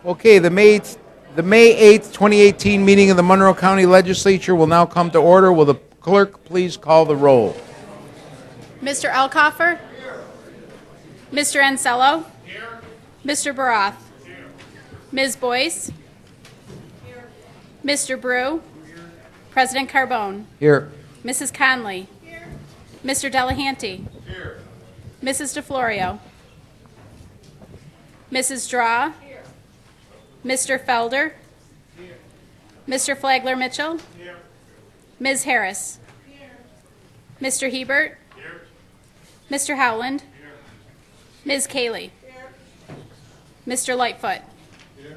Okay, the May 8th, 2018 meeting of the Monroe County Legislature will now come to order. Will the clerk please call the roll? Mr. Elkoffer? Mr. Ansello? Here. Mr. Baroth? Here. Ms. Boyce? Here. Mr. Brew? Here. President Carbone? Here. Mrs. Conley? Here. Mr. Delahanty? Here. Mrs. DeFlorio? Mrs. Draw? Here. Mr. Felder? Here. Mr. Flagler Mitchell? Here. Ms. Harris? Here. Mr. Hebert? Here. Mr. Howland? Here. Ms. Cayley? Here. Mr. Lightfoot? Here.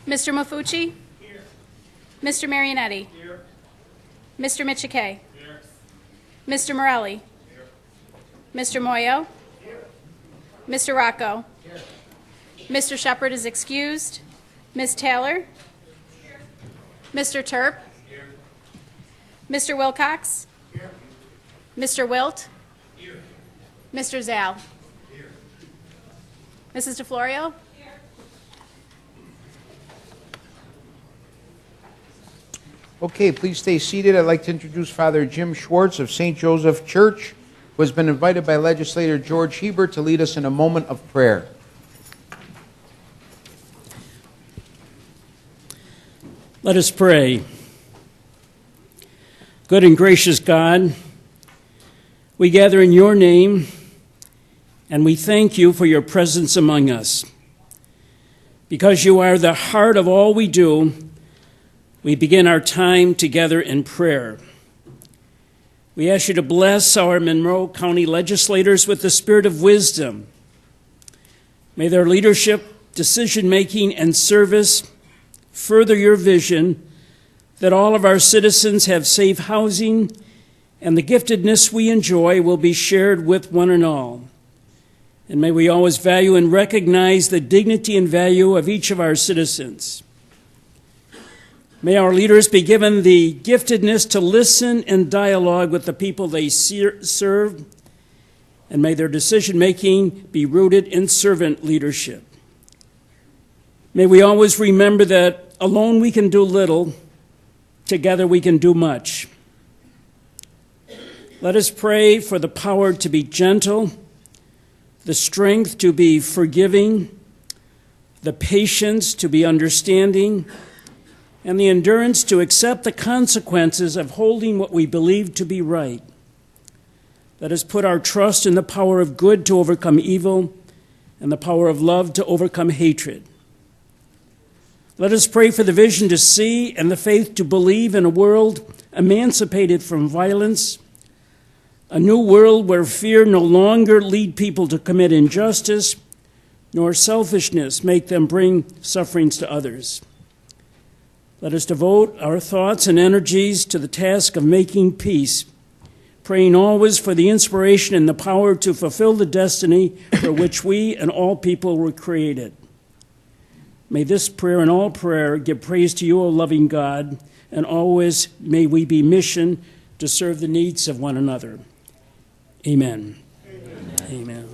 Mr. Mafucci? Here. Mr. Marionetti? Here. Mr. Michike? Here. Mr. Morelli? Here. Mr. Moyo? Here. Mr. Rocco? Here. Mr. Shepard is excused. Ms. Taylor? Here. Mr. Terp? Here. Mr. Wilcox? Here. Mr. Wilt? Here. Mr. Zal? Here. Mrs. DeFlorio? Okay, please stay seated. I'd like to introduce Father Jim Schwartz of St. Joseph Church, who has been invited by Legislator George Hebert to lead us in a moment of prayer. Let us pray. Good and gracious God, we gather in your name, and we thank you for your presence among us. Because you are the heart of all we do, we begin our time together in prayer. We ask you to bless our Monroe County legislators with the spirit of wisdom. May their leadership, decision-making, and service further your vision that all of our citizens have safe housing and the giftedness we enjoy will be shared with one and all. And may we always value and recognize the dignity and value of each of our citizens. May our leaders be given the giftedness to listen and dialogue with the people they serve, and may their decision-making be rooted in servant leadership. May we always remember that alone we can do little, together we can do much. Let us pray for the power to be gentle, the strength to be forgiving, the patience to be understanding, and the endurance to accept the consequences of holding what we believe to be right. Let us put our trust in the power of good to overcome evil and the power of love to overcome hatred. Let us pray for the vision to see and the faith to believe in a world emancipated from violence, a new world where fear no longer lead people to commit injustice, nor selfishness make them bring sufferings to others. Let us devote our thoughts and energies to the task of making peace, praying always for the inspiration and the power to fulfill the destiny for which we and all people were created. May this prayer and all prayer give praise to you, O loving God, and always may we be mission to serve the needs of one another. Amen. Amen. Amen.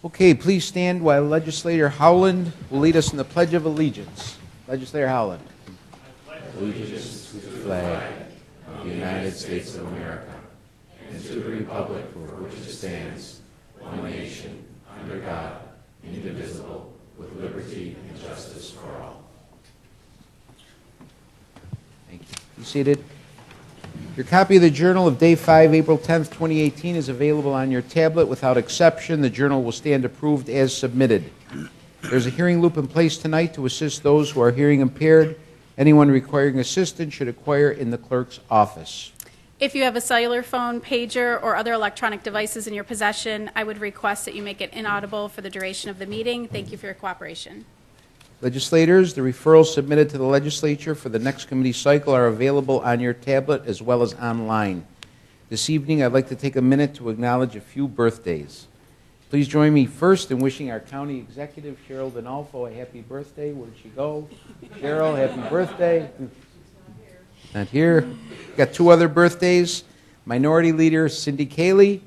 Okay, please stand while Legislator Howland will lead us in the Pledge of Allegiance. Legislator Howland. Allegiance to the flag of the United States of America and to the republic for which it stands, one nation, under God, indivisible, with liberty and justice for all. Thank you. Be seated. Your copy of the Journal of Day 5, April 10th, 2018 is available on your tablet. Without exception, the Journal will stand approved as submitted. There's a hearing loop in place tonight to assist those who are hearing impaired. Anyone requiring assistance should inquire in the clerk's office. If you have a cellular phone, pager, or other electronic devices in your possession, I would request that you make it inaudible for the duration of the meeting. Thank you for your cooperation. Legislators, the referrals submitted to the legislature for the next committee cycle are available on your tablet as well as online. This evening, I'd like to take a minute to acknowledge a few birthdays. Please join me first in wishing our County Executive, Cheryl Donalfo, a happy birthday. Where'd she go? Cheryl, happy birthday. Not here. Got two other birthdays. Minority Leader Cindy Cayley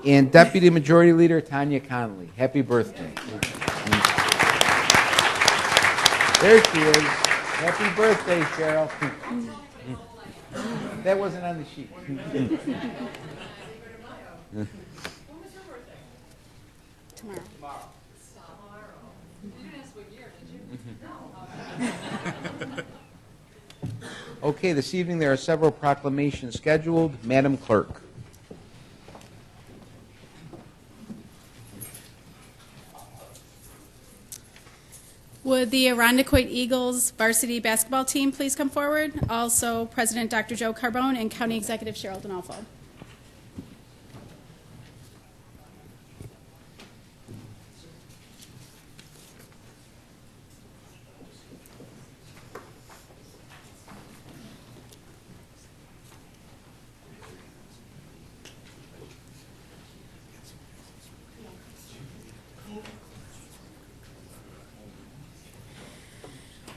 and Deputy Majority Leader Tanya Conley. Happy birthday. There she is. Happy birthday, Cheryl. That wasn't on the sheet. Tomorrow. Okay, this evening there are several proclamations scheduled. Madam Clerk. Would the Irondequoit Eagles varsity basketball team please come forward? Also, President Dr. Joe Carbone and County Executive Cheryl Donalfo.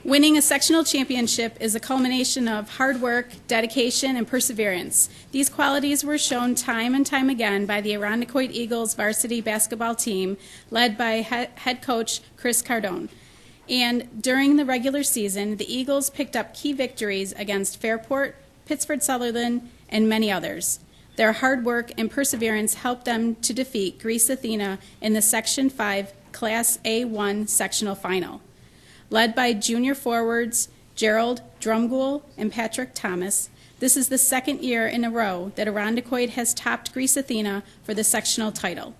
Winning a sectional championship is a culmination of hard work, dedication, and perseverance. These qualities were shown time and time again by the Irondequoit Eagles varsity basketball team led by head coach Chris Cardone. And during the regular season, the Eagles picked up key victories against Fairport, Pittsford-Sutherland, and many others. Their hard work and perseverance helped them to defeat Greece Athena in the Section 5 Class A1 sectional final. Led by junior forwards Gerald Drumgoole and Patrick Thomas, this is the second year in a row that Irondequoit has topped Greece Athena for the sectional title.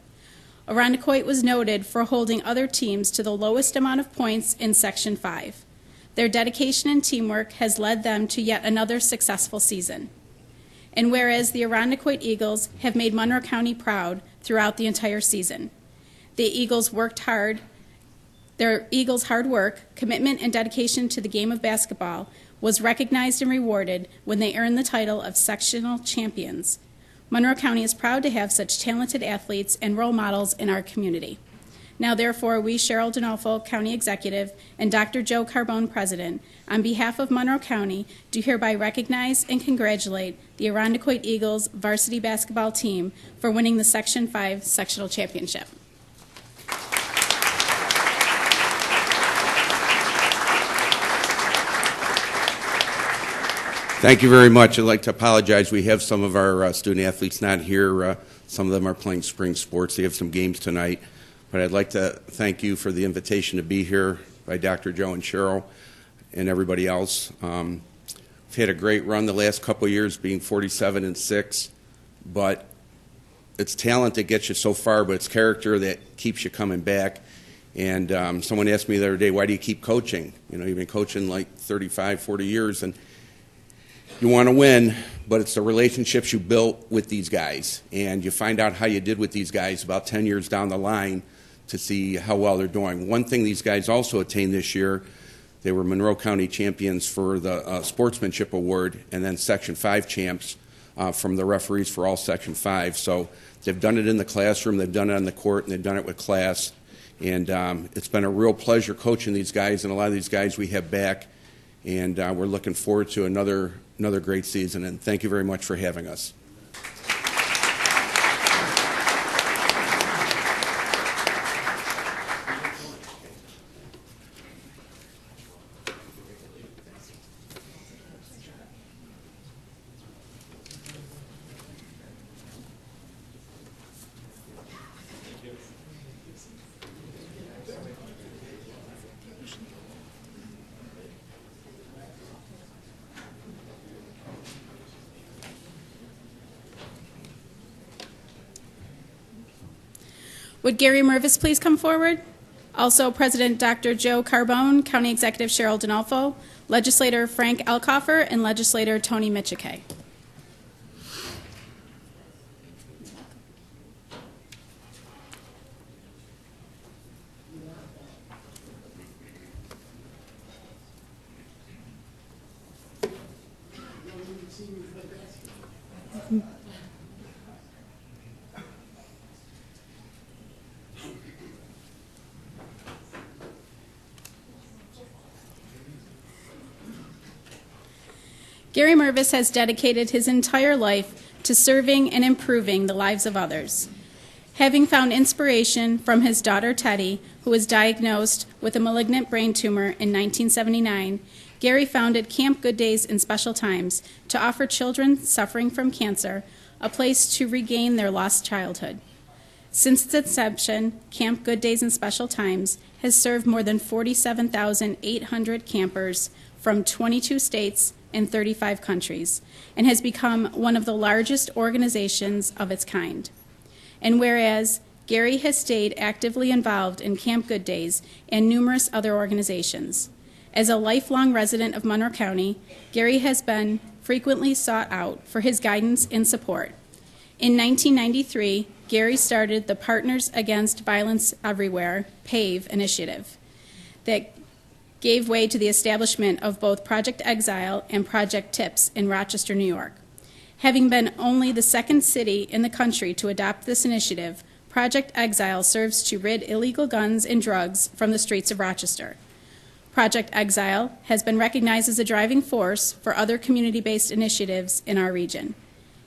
Irondequoit was noted for holding other teams to the lowest amount of points in Section 5. Their dedication and teamwork has led them to yet another successful season. And whereas the Irondequoit Eagles have made Monroe County proud throughout the entire season, the Eagles worked hard. Their Eagles' hard work, commitment, and dedication to the game of basketball was recognized and rewarded when they earned the title of sectional champions. Monroe County is proud to have such talented athletes and role models in our community. Now, therefore, we, Cheryl Donalfo, County Executive, and Dr. Joe Carbone, President, on behalf of Monroe County, do hereby recognize and congratulate the Irondequoit Eagles varsity basketball team for winning the Section 5 sectional championship. Thank you very much. I'd like to apologize. We have some of our student athletes not here. Some of them are playing spring sports. They have some games tonight. But I'd like to thank you for the invitation to be here by Dr. Joe and Cheryl and everybody else. We've had a great run the last couple of years, being 47-6. But it's talent that gets you so far, but it's character that keeps you coming back. And someone asked me the other day, why do you keep coaching? You know, you've been coaching like 35, 40 years, and you want to win, but it's the relationships you built with these guys. And you find out how you did with these guys about 10 years down the line to see how well they're doing. One thing these guys also attained this year, they were Monroe County champions for the Sportsmanship Award and then Section 5 champs from the referees for all Section 5. So they've done it in the classroom, they've done it on the court, and they've done it with class. And it's been a real pleasure coaching these guys, and a lot of these guys we have back. And we're looking forward to another great season, and thank you very much for having us. Would Gary Mervis please come forward? Also, President Dr. Joe Carbone, County Executive Cheryl Donalfo, Legislator Frank Elkoffer, and Legislator Tony Michike. Gary Mervis has dedicated his entire life to serving and improving the lives of others. Having found inspiration from his daughter Teddy, who was diagnosed with a malignant brain tumor in 1979, Gary founded Camp Good Days and Special Times to offer children suffering from cancer a place to regain their lost childhood. Since its inception, Camp Good Days and Special Times has served more than 47,800 campers from 22 states and 35 countries, and has become one of the largest organizations of its kind. And whereas Gary has stayed actively involved in Camp Good Days and numerous other organizations, as a lifelong resident of Monroe County, Gary has been frequently sought out for his guidance and support. In 1993, Gary started the Partners Against Violence Everywhere, PAVE initiative, that gave way to the establishment of both Project Exile and Project TIPS in Rochester, New York. Having been only the second city in the country to adopt this initiative, Project Exile serves to rid illegal guns and drugs from the streets of Rochester. Project Exile has been recognized as a driving force for other community-based initiatives in our region.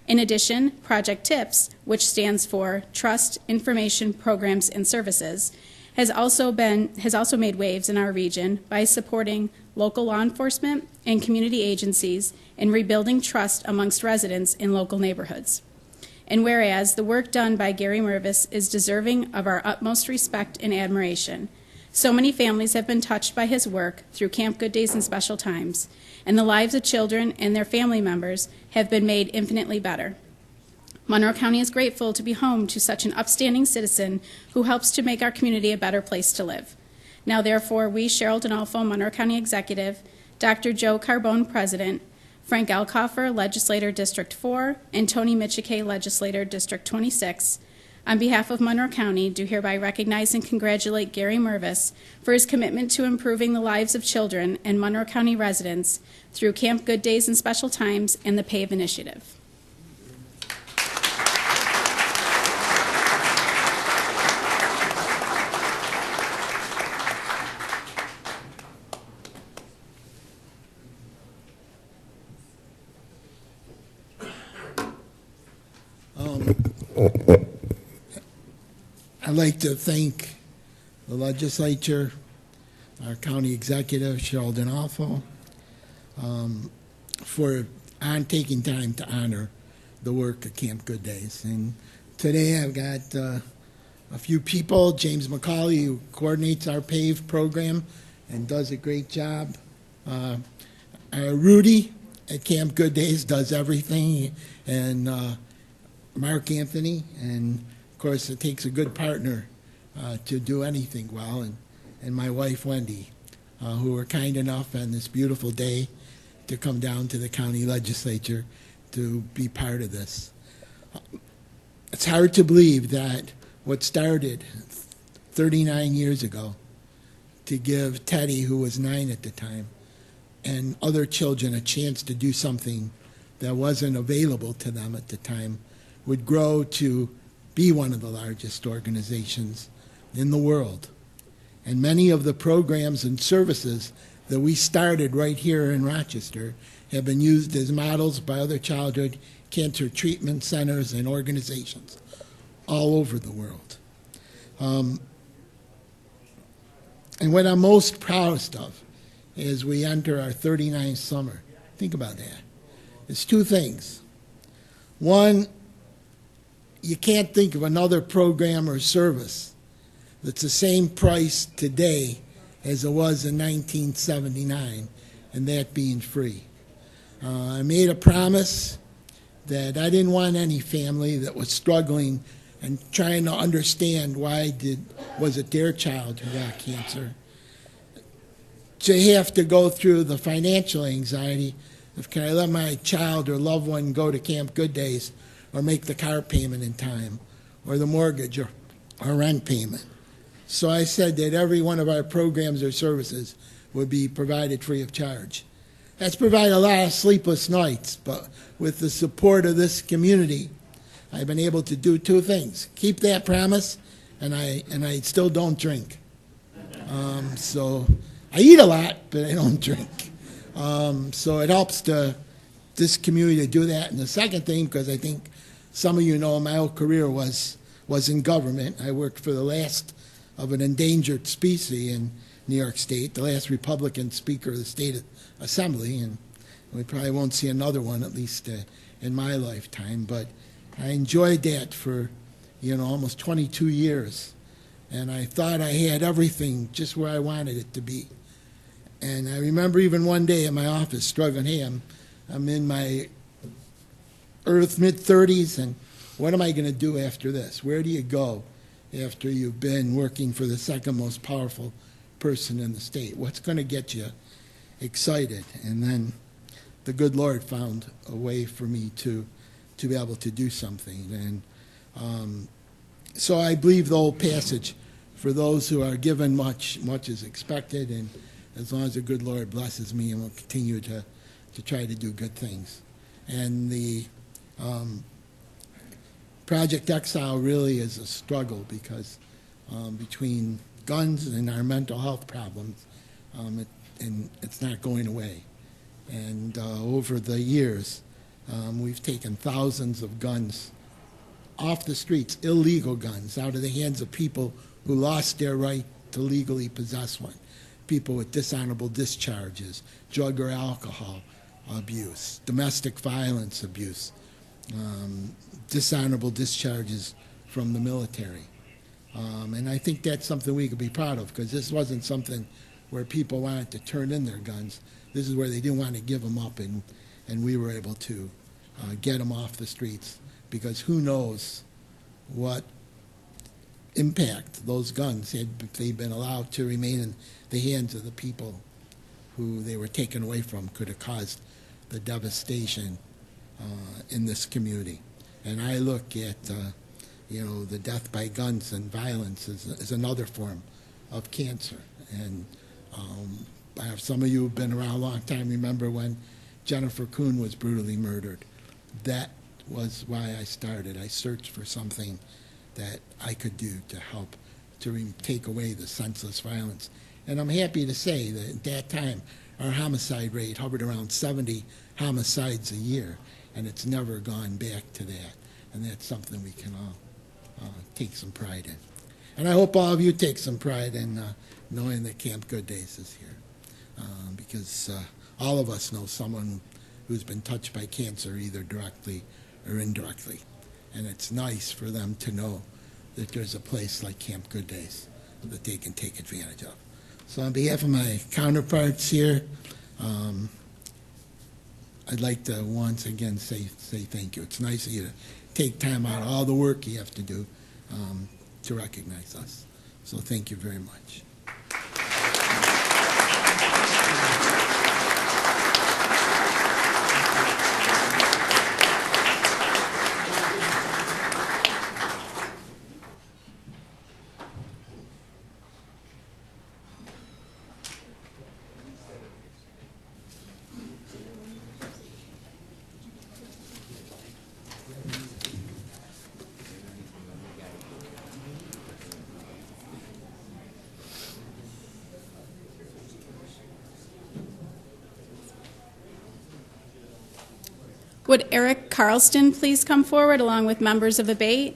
In addition, Project TIPS, which stands for Trust, Information, Programs, and Services, has also made waves in our region by supporting local law enforcement and community agencies in rebuilding trust amongst residents in local neighborhoods. And whereas the work done by Gary Mervis is deserving of our utmost respect and admiration, so many families have been touched by his work through Camp Good Days and Special Times, and the lives of children and their family members have been made infinitely better. Monroe County is grateful to be home to such an upstanding citizen who helps to make our community a better place to live. Now, therefore, we, Cheryl Donalfo, Monroe County Executive, Dr. Joe Carbone, President, Frank Elkoffer, Legislator District 4, and Tony Michike, Legislator District 26, on behalf of Monroe County, do hereby recognize and congratulate Gary Mervis for his commitment to improving the lives of children and Monroe County residents through Camp Good Days and Special Times and the PAVE initiative. I'd like to thank the legislature, our county executive, Cheryl Donalfo, for taking time to honor the work of Camp Good Days. And today I've got a few people, James McCauley, who coordinates our PAVE program and does a great job. Rudy at Camp Good Days does everything, and Mark Anthony, and of course it takes a good partner to do anything well, and my wife Wendy, who were kind enough on this beautiful day to come down to the county legislature to be part of this. It's hard to believe that what started 39 years ago to give Teddy, who was 9 at the time, and other children a chance to do something that wasn't available to them at the time, would grow to be one of the largest organizations in the world. And many of the programs and services that we started right here in Rochester have been used as models by other childhood cancer treatment centers and organizations all over the world. And what I'm most proudest of as we enter our 39th summer, think about that, is two things. One, you can't think of another program or service that's the same price today as it was in 1979, and that being free. I made a promise that I didn't want any family that was struggling and trying to understand why was it their child who got cancer, to have to go through the financial anxiety of, can I let my child or loved one go to Camp Good Days or make the car payment in time, or the mortgage or rent payment. So I said that every one of our programs or services would be provided free of charge. That's provided a lot of sleepless nights, but with the support of this community, I've been able to do two things: keep that promise, and I still don't drink. So I eat a lot, but I don't drink. So it helps to this community to do that. And the second thing, because I think some of you know my whole career was in government. I worked for the last of an endangered species in New York State, the last Republican Speaker of the State Assembly, and we probably won't see another one, at least in my lifetime. But I enjoyed that for, almost 22 years. And I thought I had everything just where I wanted it to be. And I remember even one day in my office struggling, hey, I'm in my mid-30s, and what am I going to do after this? Where do you go after you've been working for the second most powerful person in the state? What's going to get you excited? And then the good Lord found a way for me to be able to do something. And so I believe the old passage, for those who are given much, much is expected, and as long as the good Lord blesses me, and will continue to try to do good things. And the Project Exile really is a struggle because between guns and our mental health problems, and it's not going away. And over the years, we've taken thousands of guns off the streets, illegal guns, out of the hands of people who lost their right to legally possess one, people with dishonorable discharges, drug or alcohol abuse, domestic violence abuse, dishonorable discharges from the military. And I think that's something we could be proud of, because this wasn't something where people wanted to turn in their guns. This is where they didn't want to give them up, and we were able to get them off the streets, because who knows what impact those guns, if they'd been allowed to remain in the hands of the people who they were taken away from, could have caused the devastation in this community. And I look at the death by guns and violence as another form of cancer. And some of you who've been around a long time remember when Jennifer Kuhn was brutally murdered. That was why I started. I searched for something that I could do to help to take away the senseless violence. And I'm happy to say that at that time, our homicide rate hovered around 70 homicides a year, and it's never gone back to that. And that's something we can all take some pride in. And I hope all of you take some pride in knowing that Camp Good Days is here, because all of us know someone who's been touched by cancer, either directly or indirectly. And it's nice for them to know that there's a place like Camp Good Days that they can take advantage of. So on behalf of my counterparts here, I'd like to once again say thank you. It's nice of you to take time out of all the work you have to do to recognize us. So thank you very much. Would Eric Carlston please come forward along with members of ABATE?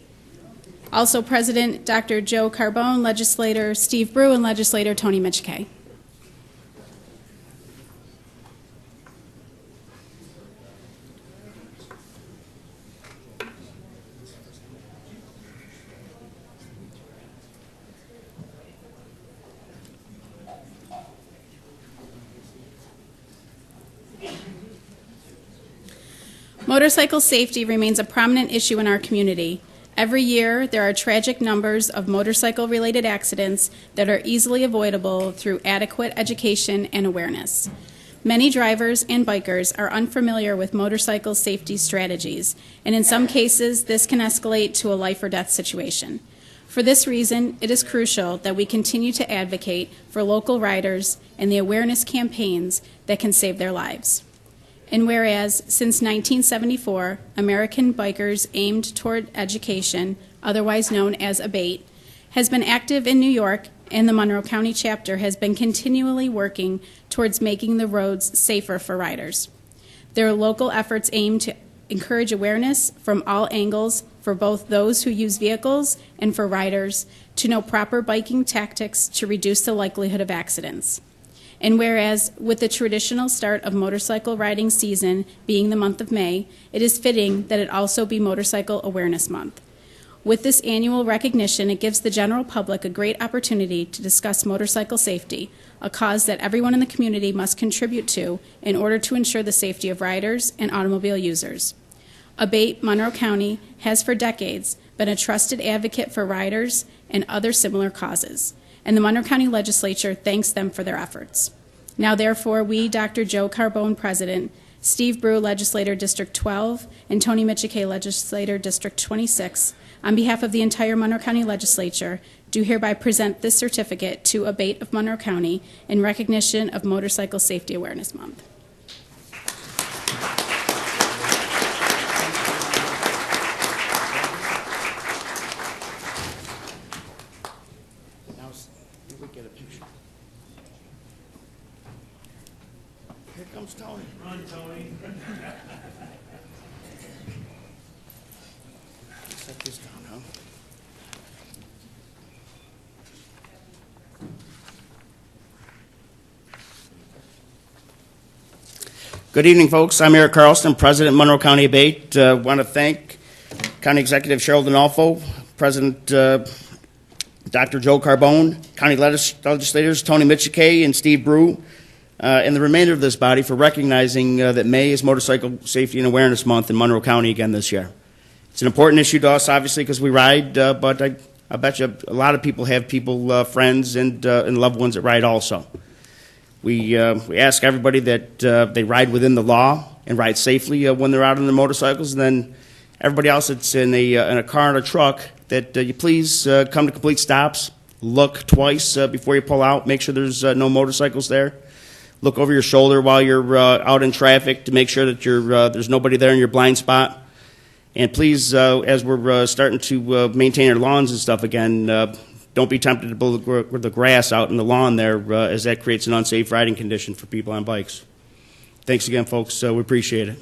Also President Dr. Joe Carbone, Legislator Steve Brew, and Legislator Tony Mitchkay. Motorcycle safety remains a prominent issue in our community. Every year, there are tragic numbers of motorcycle-related accidents that are easily avoidable through adequate education and awareness. Many drivers and bikers are unfamiliar with motorcycle safety strategies, and in some cases, this can escalate to a life or death situation. For this reason, it is crucial that we continue to advocate for local riders and the awareness campaigns that can save their lives. And whereas, since 1974, American Bikers Aimed Toward Education, otherwise known as ABATE, has been active in New York, and the Monroe County chapter has been continually working towards making the roads safer for riders. Their local efforts aim to encourage awareness from all angles for both those who use vehicles and for riders to know proper biking tactics to reduce the likelihood of accidents. And whereas with the traditional start of motorcycle riding season being the month of May, it is fitting that it also be Motorcycle Awareness Month. With this annual recognition, it gives the general public a great opportunity to discuss motorcycle safety, a cause that everyone in the community must contribute to in order to ensure the safety of riders and automobile users. ABATE Monroe County has for decades been a trusted advocate for riders and other similar causes, and the Monroe County Legislature thanks them for their efforts. Now, therefore, we, Dr. Joe Carbone, President, Steve Brew, Legislator District 12, and Tony Michike, Legislator District 26, on behalf of the entire Monroe County Legislature, do hereby present this certificate to ABATE of Monroe County in recognition of Motorcycle Safety Awareness Month. Here comes Tony. Run, Tony. Set this down, huh? Good evening, folks. I'm Eric Carlson, President, Monroe County ABATE. I want to thank County Executive Cheryl D'Onofrio, President Dr. Joe Carbone, County Legislators Tony Michike and Steve Brew, and the remainder of this body for recognizing that May is Motorcycle Safety and Awareness Month in Monroe County again this year. It's an important issue to us, obviously, because we ride, but I bet you a lot of people have friends and loved ones that ride also. We ask everybody that they ride within the law and ride safely when they're out on their motorcycles, and then everybody else that's in a car and a truck that you please come to complete stops, look twice before you pull out, make sure there's no motorcycles there. Look over your shoulder while you're out in traffic to make sure that there's nobody there in your blind spot. And please, as we're starting to maintain our lawns and stuff again, don't be tempted to blow the grass out in the lawn there, as that creates an unsafe riding condition for people on bikes. Thanks again, folks. We appreciate it.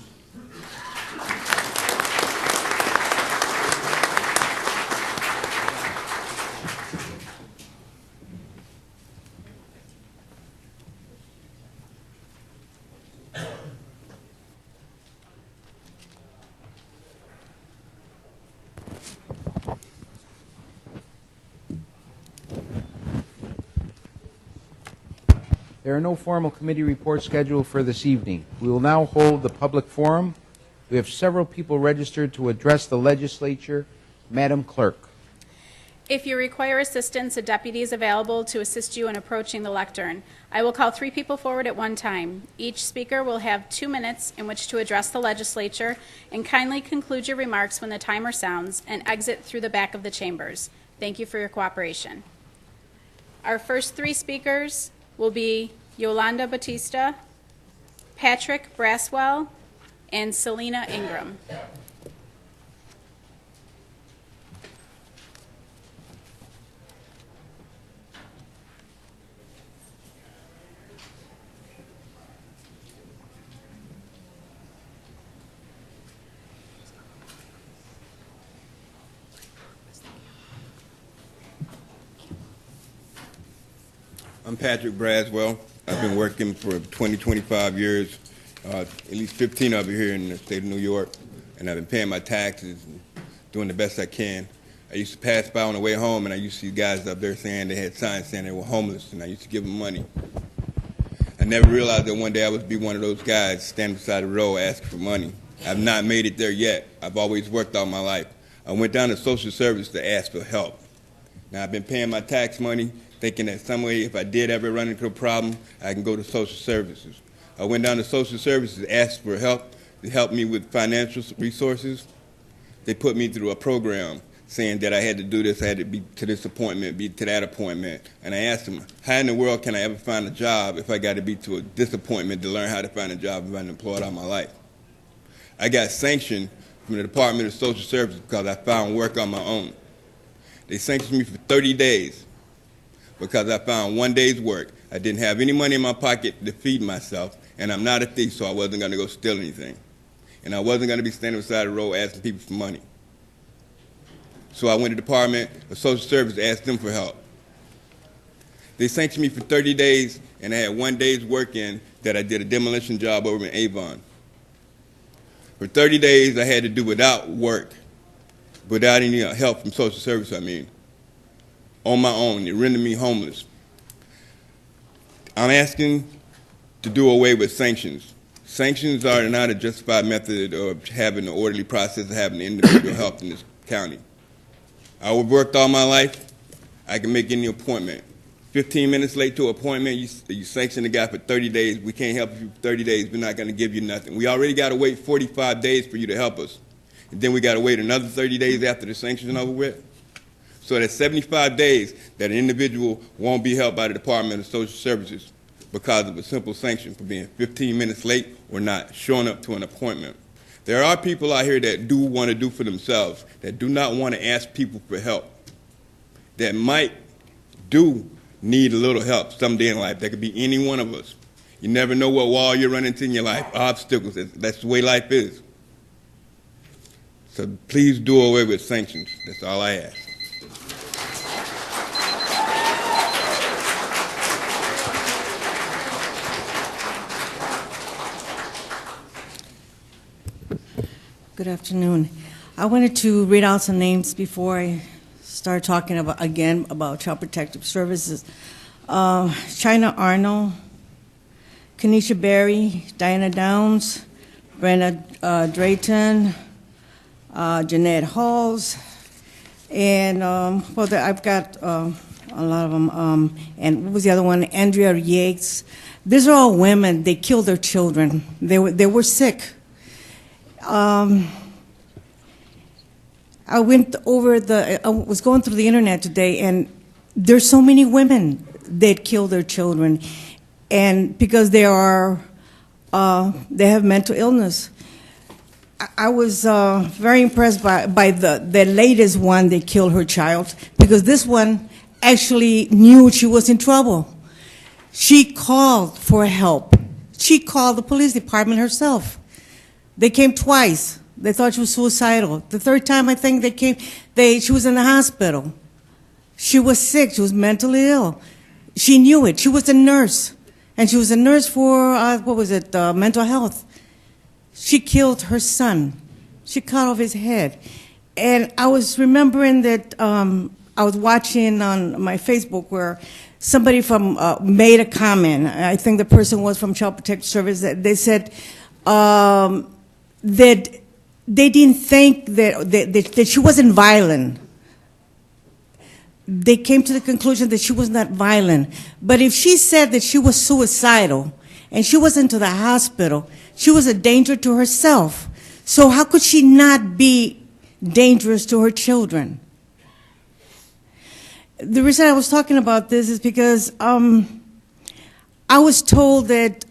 There are no formal committee reports scheduled for this evening. We will now hold the public forum. We have several people registered to address the legislature. Madam Clerk. If you require assistance, a deputy is available to assist you in approaching the lectern. I will call 3 people forward at one time. Each speaker will have 2 minutes in which to address the legislature, and kindly conclude your remarks when the timer sounds and exit through the back of the chambers. Thank you for your cooperation. Our first 3 speakers will be Yolanda Batista, Patrick Braswell, and Selena Ingram. I'm Patrick Braswell. I've been working for 25 years, at least 15 of it here in the state of New York, and I've been paying my taxes and doing the best I can. I used to pass by on the way home, and I used to see guys up there saying they had signs saying they were homeless, and I used to give them money. I never realized that one day I would be one of those guys standing beside the road asking for money. I've not made it there yet. I've always worked all my life. I went down to social service to ask for help. Now, I've been paying my tax money, thinking that some way if I did ever run into a problem, I can go to social services. I went down to social services, asked for help. They helped me with financial resources. They put me through a program saying that I had to do this, I had to be to this appointment, be to that appointment. And I asked them, how in the world can I ever find a job if I got to be to a disappointment to learn how to find a job if I've been employed all my life? I got sanctioned from the Department of Social Services because I found work on my own. They sanctioned me for 30 days. Because I found one day's work. I didn't have any money in my pocket to feed myself, And I'm not a thief, so I wasn't going to go steal anything. And I wasn't going to be standing beside the road asking people for money. So I went to the Department of Social Service to ask them for help. They sanctioned me for 30 days, and I had 1 day's work in that I did a demolition job over in Avon. For 30 days, I had to do without work, without any help from Social Service, on my own. It rendered me homeless. I'm asking to do away with sanctions. Sanctions are not a justified method of having an orderly process of having individual help in this county. I worked all my life. I can make any appointment. 15 minutes late to an appointment, you sanction the guy for 30 days. We can't help you for 30 days. We're not going to give you nothing. We already got to wait 45 days for you to help us. And then we got to wait another 30 days after the sanctions are over with. So that's 75 days that an individual won't be helped by the Department of Social Services because of a simple sanction for being 15 minutes late or not showing up to an appointment. There are people out here that do want to do for themselves, that do not want to ask people for help, that might do need a little help someday in life. That could be any one of us. You never know what wall you're running into in your life, obstacles. That's the way life is. So please do away with sanctions. That's all I ask. Good afternoon. I wanted to read out some names before I start talking about Child Protective Services. China Arnold, Kenesha Berry, Diana Downs, Brenda Drayton, Jeanette Halls, and I've got a lot of them. And what was the other one? Andrea Yates. These are all women. They killed their children. They were sick. I was going through the internet today, and there's so many women that kill their children, and because they have mental illness. I was very impressed by the latest one that killed her child, because this one actually knew she was in trouble. She called for help. She called the police department herself. They came twice. They thought she was suicidal. The third time, I think they came, she was in the hospital. She was sick. She was mentally ill. She knew it. She was a nurse. And she was a nurse for, mental health. She killed her son. She cut off his head. And I was remembering that I was watching on my Facebook where somebody made a comment. I think the person was from Child Protective Service. They said that they didn't think that she wasn't violent. They came to the conclusion that she was not violent. But if she said that she was suicidal and she was into the hospital, she was a danger to herself. So how could she not be dangerous to her children? The reason I was talking about this is because I was told that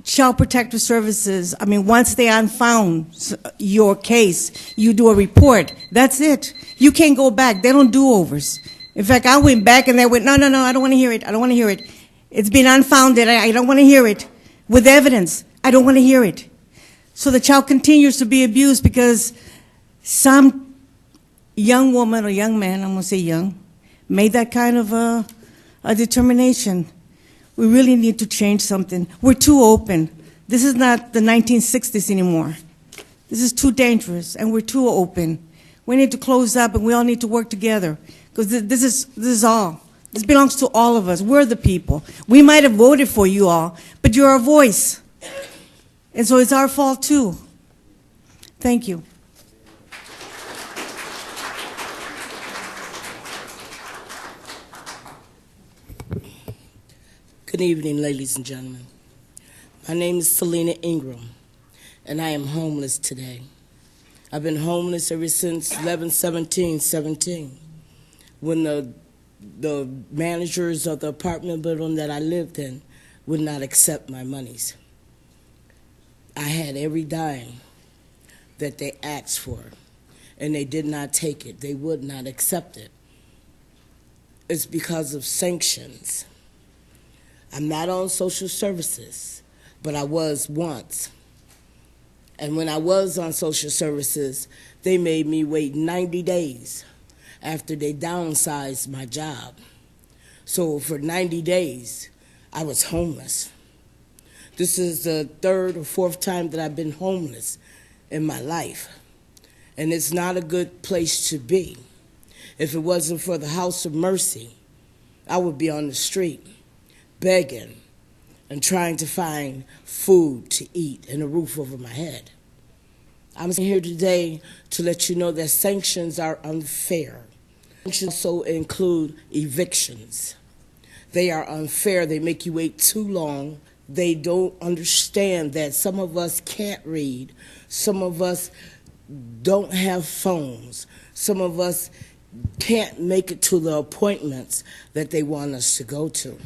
Child Protective Services, once they unfound your case, you do a report. That's it. You can't go back. They don't do overs. In fact, I went back and they went, no, I don't want to hear it. I don't want to hear it. It's been unfounded. I don't want to hear it. With evidence, I don't want to hear it. So the child continues to be abused because some young woman or young man, I'm going to say young, made that kind of a determination. We really need to change something. We're too open. This is not the 1960s anymore. This is too dangerous, and we're too open. We need to close up, and we all need to work together, because this is all. This belongs to all of us. We're the people. We might have voted for you all, but you're our voice. And so it's our fault, too. Thank you. Good evening, ladies and gentlemen. My name is Selena Ingram, and I am homeless today. I've been homeless ever since 11/17/17, when the managers of the apartment building that I lived in would not accept my monies. I had every dime that they asked for, and they did not take it. They would not accept it. It's because of sanctions. I'm not on social services, but I was once. And when I was on social services, they made me wait 90 days after they downsized my job. So for 90 days, I was homeless. This is the third or fourth time that I've been homeless in my life. And it's not a good place to be. If it wasn't for the House of Mercy, I would be on the street begging and trying to find food to eat and a roof over my head. I'm here today to let you know that sanctions are unfair. Sanctions also include evictions. They are unfair. They make you wait too long. They don't understand that some of us can't read. Some of us don't have phones. Some of us can't make it to the appointments that they want us to go to.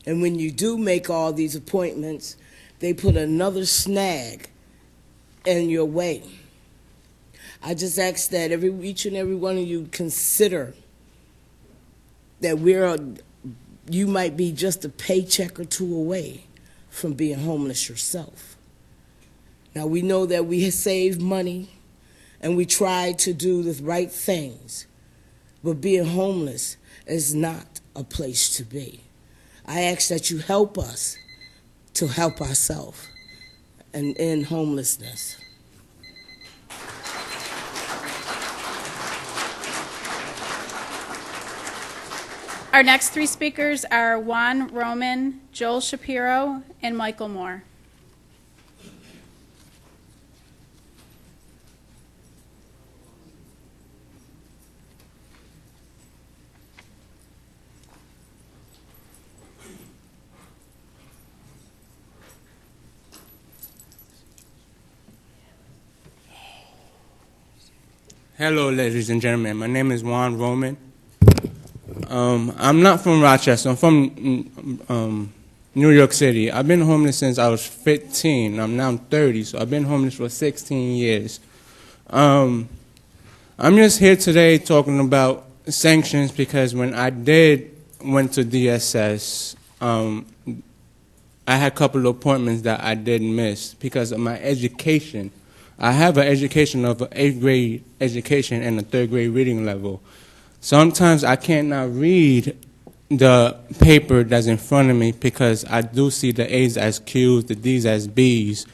And when you do make all these appointments, they put another snag in your way. I just ask that each and every one of you consider that you might be just a paycheck or two away from being homeless yourself. Now, we know that we save money and we try to do the right things, but being homeless is not a place to be. I ask that you help us to help ourselves and end homelessness. Our next three speakers are Juan Roman, Joel Shapiro, and Michael Moore. Hello, ladies and gentlemen. My name is Juan Roman. I'm not from Rochester. I'm from New York City. I've been homeless since I was 15. I'm now 30, so I've been homeless for 16 years. I'm just here today talking about sanctions because when I went to DSS, I had a couple of appointments that I did miss because of my education. I have an education of an 8th grade education and a 3rd grade reading level. Sometimes I cannot read the paper that's in front of me because I do see the A's as Q's, the D's as B's.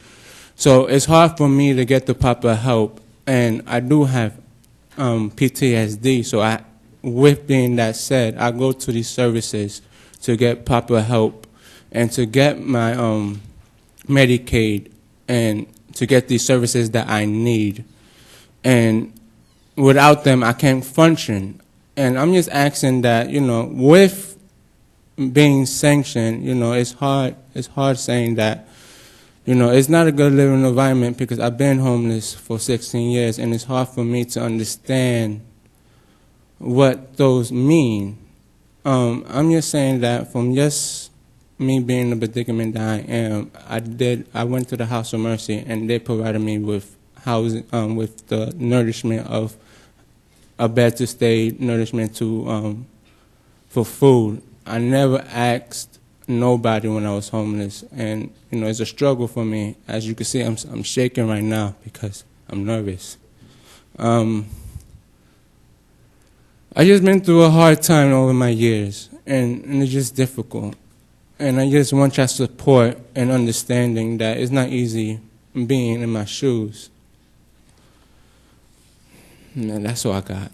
So it's hard for me to get the proper help, and I do have PTSD. So with being that said, I go to these services to get proper help and to get my Medicaid and to get these services that I need. And without them, I can't function. And I'm just asking that, with being sanctioned, it's hard saying that, it's not a good living environment because I've been homeless for 16 years, and it's hard for me to understand what those mean. I'm just saying that from just me being in the predicament that I am, I went to the House of Mercy, and they provided me with housing, with the nourishment of a bed to stay, nourishment for food. I never asked nobody when I was homeless, and it's a struggle for me. As you can see, I'm shaking right now because I'm nervous. I just been through a hard time over my years, and it's just difficult. And I just want your support and understanding that it's not easy being in my shoes. And that's all I got.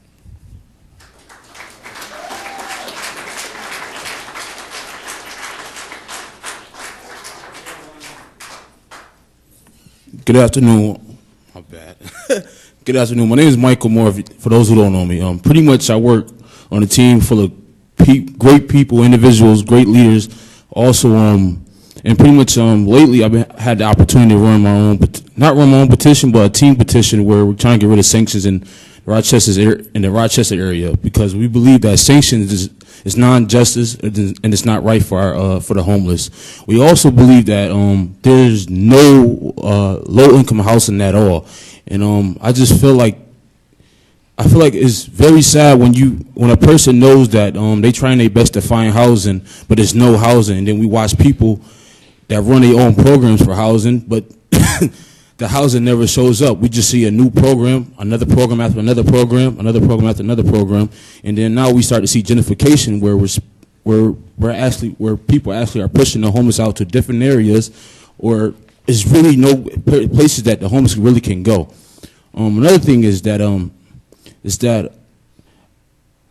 Good afternoon. My bad. Good afternoon. My name is Michael Moore, for those who don't know me. Pretty much I work on a team full of great people, individuals, great leaders. Also, and pretty much lately I've had the opportunity to run my own, not run my own petition, but a team petition where we're trying to get rid of sanctions in the Rochester area because we believe that sanctions is non-justice and it's not right for the homeless. We also believe that there's no low-income housing at all, and I just feel like I feel like it's very sad when a person knows that they trying their best to find housing, but there's no housing, and then we watch people that run their own programs for housing, but the housing never shows up. We just see a new program, another program after another program, another program after another program, and then now we start to see gentrification where people actually are pushing the homeless out to different areas, or there's really no places that the homeless really can go. Another thing is that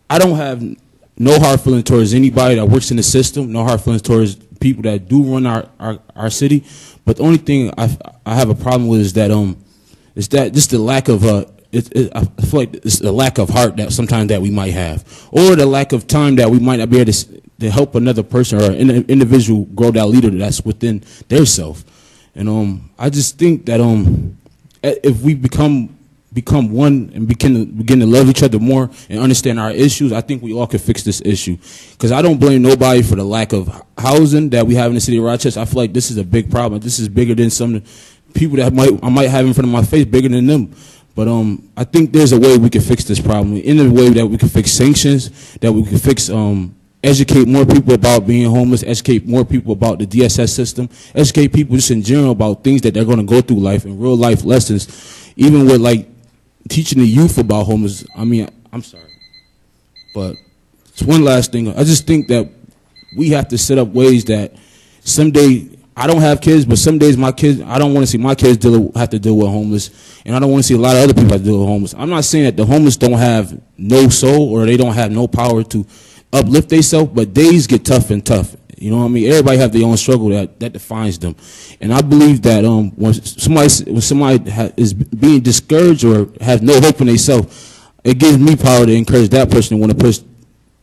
I don't have no hard feelings towards anybody that works in the system, no hard feelings towards people that do run our city. But the only thing I have a problem with is that just the lack of I feel like it's the lack of heart that sometimes that we might have, or the lack of time that we might not be able to help another person or an individual grow that leader that's within their self. And I just think that if we become one and begin to love each other more and understand our issues, I think we all can fix this issue. Because I don't blame nobody for the lack of housing that we have in the city of Rochester. I feel like this is a big problem. This is bigger than some people that I might have in front of my face, bigger than them. But I think there's a way we can fix this problem. In a way that we can fix sanctions, that we can fix educate more people about being homeless, educate more people about the DSS system, educate people just in general about things that they're going to go through life and real life lessons, even with like teaching the youth about homeless. I mean, I'm sorry, but it's one last thing. I just think that we have to set up ways that someday, I don't have kids, but some days my kids, I don't want to see my kids have to deal with homeless, and I don't want to see a lot of other people have to deal with homeless. I'm not saying that the homeless don't have no soul or they don't have no power to uplift themselves, but days get tough and tough. You know what I mean? Everybody have their own struggle that defines them. And I believe that when somebody is being discouraged or has no hope in themselves, it gives me power to encourage that person to want to push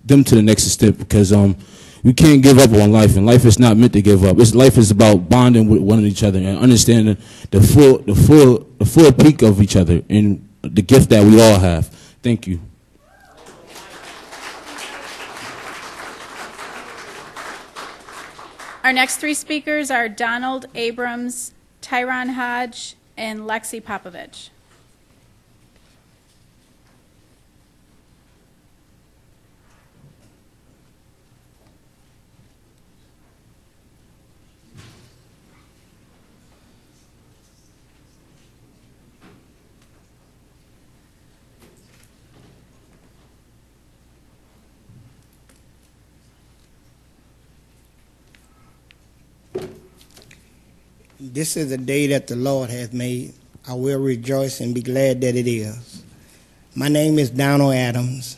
them to the next step, because we can't give up on life, and life is not meant to give up. Life is about bonding with one each other and understanding the full peak of each other and the gift that we all have. Thank you. Our next three speakers are Donald Abrams, Tyron Hodge, and Lexi Popovich. This is a day that the Lord has made. I will rejoice and be glad that it is. My name is Donald Adams.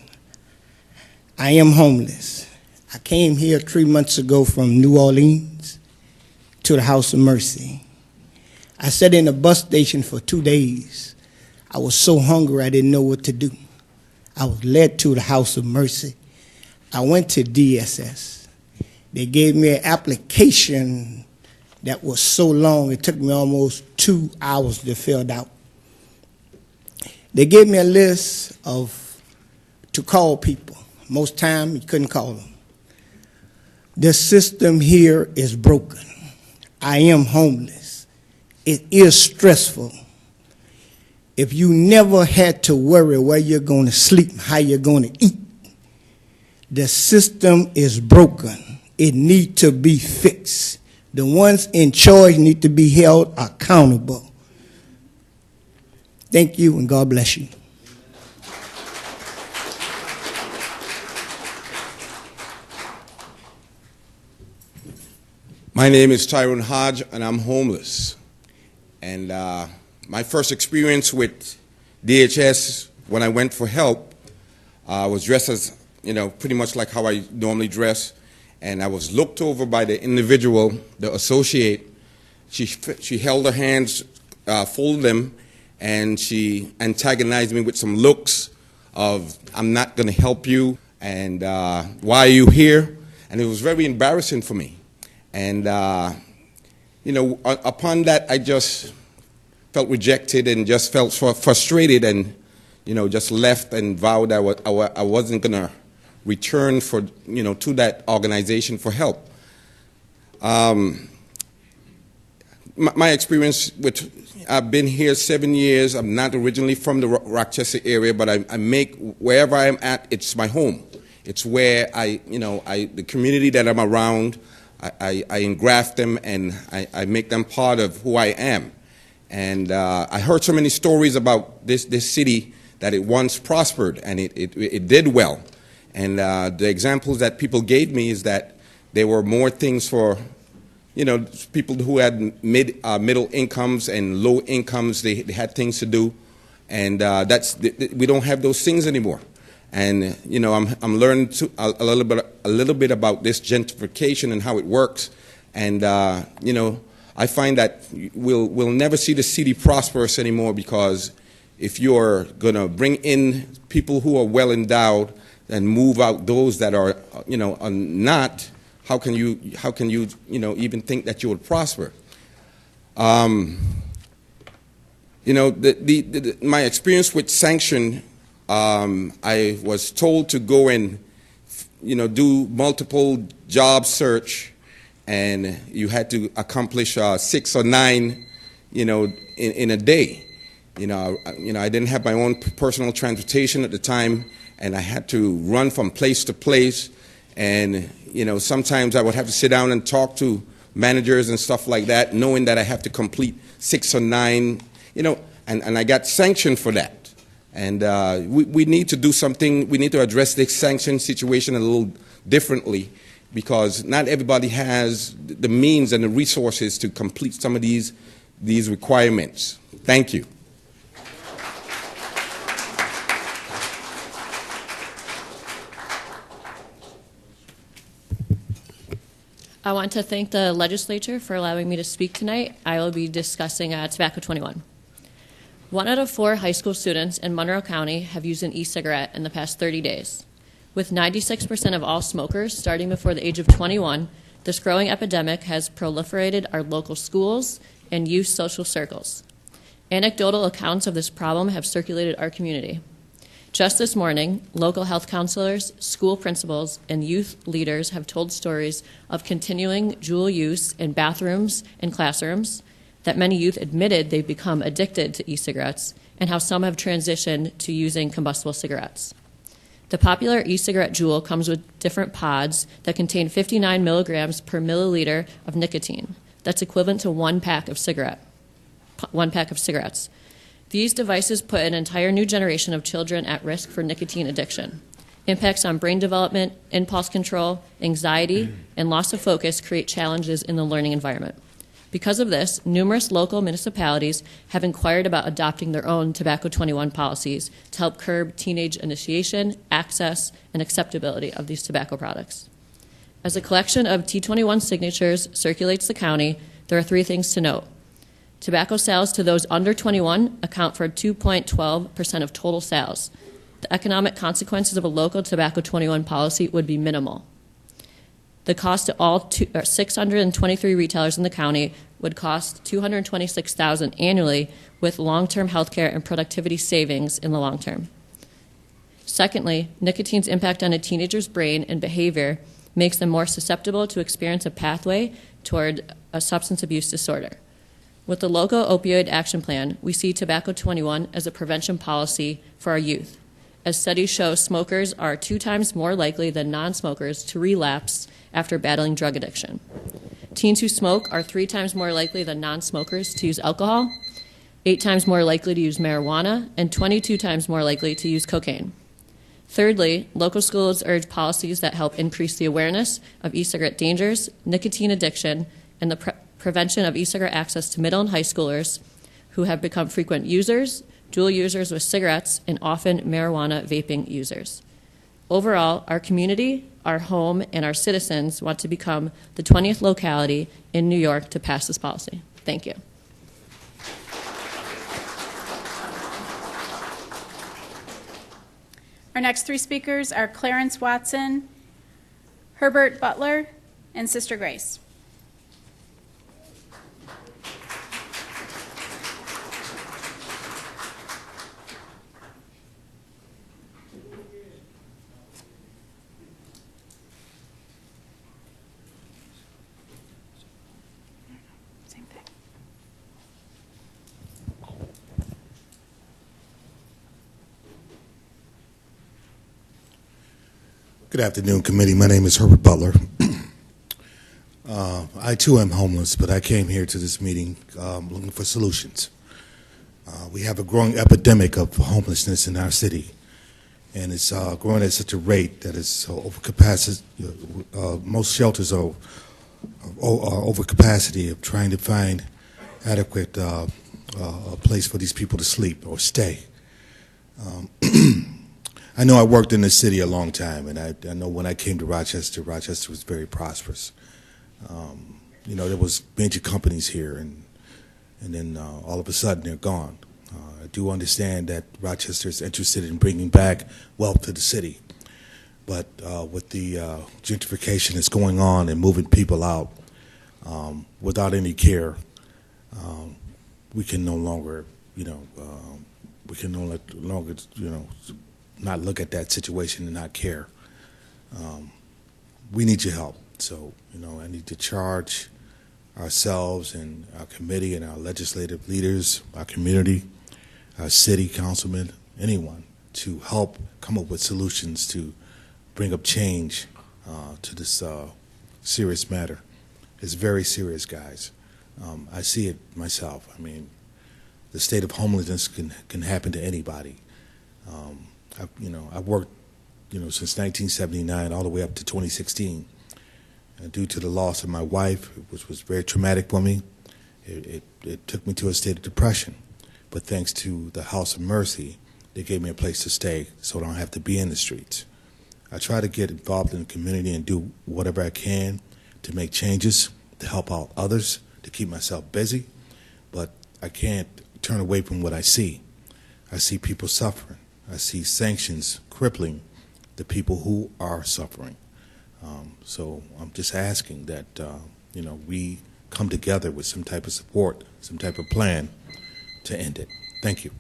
I am homeless. I came here 3 months ago from New Orleans to the House of Mercy. I sat in a bus station for 2 days. I was so hungry I didn't know what to do. I was led to the House of Mercy. I went to DSS. They gave me an application that was so long, it took me almost 2 hours to fill it out. They gave me a list to call people. Most time, you couldn't call them. The system here is broken. I am homeless. It is stressful. If you never had to worry where you're going to sleep, how you're going to eat, the system is broken. It needs to be fixed. The ones in charge need to be held accountable. Thank you, and God bless you. My name is Tyron Hodge, and I'm homeless. And my first experience with DHS when I went for help was dressed as, pretty much like how I normally dress. And I was looked over by the individual, the associate. She held her hands, folded them, and she antagonized me with some looks of, I'm not going to help you, and why are you here? And it was very embarrassing for me. And, upon that, I just felt rejected and just felt frustrated and, just left and vowed I wasn't going to return to that organization for help. my experience with, I've been here 7 years. I'm not originally from the Rochester area, but I make, wherever I'm at, it's my home. It's where the community that I'm around, I engraft them and I make them part of who I am. And I heard so many stories about this city that it once prospered and it did well. And the examples that people gave me is that there were more things for, people who had middle incomes and low incomes. They had things to do, and we don't have those things anymore. And I'm learning a little bit about this gentrification and how it works. And I find that we'll never see the city prosperous anymore, because if you're going to bring in people who are well endowed and move out those that are are not, how can you even think that you would prosper? My experience with sanction, I was told to go and do multiple job search, and you had to accomplish 6 or 9 in a day. I didn't have my own personal transportation at the time, and I had to run from place to place. And sometimes I would have to sit down and talk to managers and stuff like that, knowing that I have to complete 6 or 9, and I got sanctioned for that. And we need to do something. We need to address this sanction situation a little differently, because not everybody has the means and the resources to complete some of these requirements. Thank you. I want to thank the legislature for allowing me to speak tonight. I will be discussing Tobacco 21. 1 out of 4 high school students in Monroe County have used an e-cigarette in the past 30 days. With 96% of all smokers starting before the age of 21, this growing epidemic has proliferated our local schools and youth social circles. Anecdotal accounts of this problem have circulated our community. Just this morning, local health counselors, school principals, and youth leaders have told stories of continuing dual use in bathrooms and classrooms, that many youth admitted they've become addicted to e-cigarettes, and how some have transitioned to using combustible cigarettes. The popular e-cigarette Juul comes with different pods that contain 59 milligrams per milliliter of nicotine. That's equivalent to one pack of cigarettes. These devices put an entire new generation of children at risk for nicotine addiction. Impacts on brain development, impulse control, anxiety, and loss of focus create challenges in the learning environment. Because of this, numerous local municipalities have inquired about adopting their own Tobacco 21 policies to help curb teenage initiation, access, and acceptability of these tobacco products. As a collection of T21 signatures circulates the county, there are 3 things to note. Tobacco sales to those under 21 account for 2.12% of total sales. The economic consequences of a local Tobacco 21 policy would be minimal. The cost to all 623 retailers in the county would cost $226,000 annually, with long-term health care and productivity savings in the long term. Secondly, nicotine's impact on a teenager's brain and behavior makes them more susceptible to experience a pathway toward a substance abuse disorder. With the local opioid action plan, we see Tobacco 21 as a prevention policy for our youth. As studies show, smokers are 2 times more likely than non-smokers to relapse after battling drug addiction. Teens who smoke are 3 times more likely than non-smokers to use alcohol, 8 times more likely to use marijuana, and 22 times more likely to use cocaine. Thirdly, local schools urge policies that help increase the awareness of e-cigarette dangers, nicotine addiction, and the prevention of e-cigarette access to middle and high schoolers who have become frequent users, dual users with cigarettes, and often marijuana vaping users. Overall, our community, our home, and our citizens want to become the 20th locality in New York to pass this policy. Thank you. Our next 3 speakers are Clarence Watson, Herbert Butler, and Sister Grace. Same thing. Good afternoon, committee. My name is Herbert Butler. I too am homeless, but I came here to this meeting looking for solutions. We have a growing epidemic of homelessness in our city, and it's growing at such a rate that it's over capacity. Most shelters are over capacity of trying to find adequate a place for these people to sleep or stay. I know I worked in this city a long time, and I know when I came to Rochester, Rochester was very prosperous. You know, there was major companies here, and then all of a sudden they're gone. I do understand that Rochester is interested in bringing back wealth to the city, but with the gentrification that's going on and moving people out without any care, we can no longer, not look at that situation and not care. We need your help. So, I need to charge ourselves and our committee and our legislative leaders, our community, our city councilmen, anyone, to help come up with solutions to bring up change to this serious matter. It's very serious, guys. I see it myself. I mean, the state of homelessness can happen to anybody. I've worked, since 1979 all the way up to 2016. Due to the loss of my wife, which was very traumatic for me, it took me to a state of depression. But thanks to the House of Mercy, they gave me a place to stay so I don't have to be in the streets. I try to get involved in the community and do whatever I can to make changes, to help out others, to keep myself busy, but I can't turn away from what I see. I see people suffering. I see sanctions crippling the people who are suffering. So I'm just asking that, we come together with some type of support, some type of plan to end it. Thank you.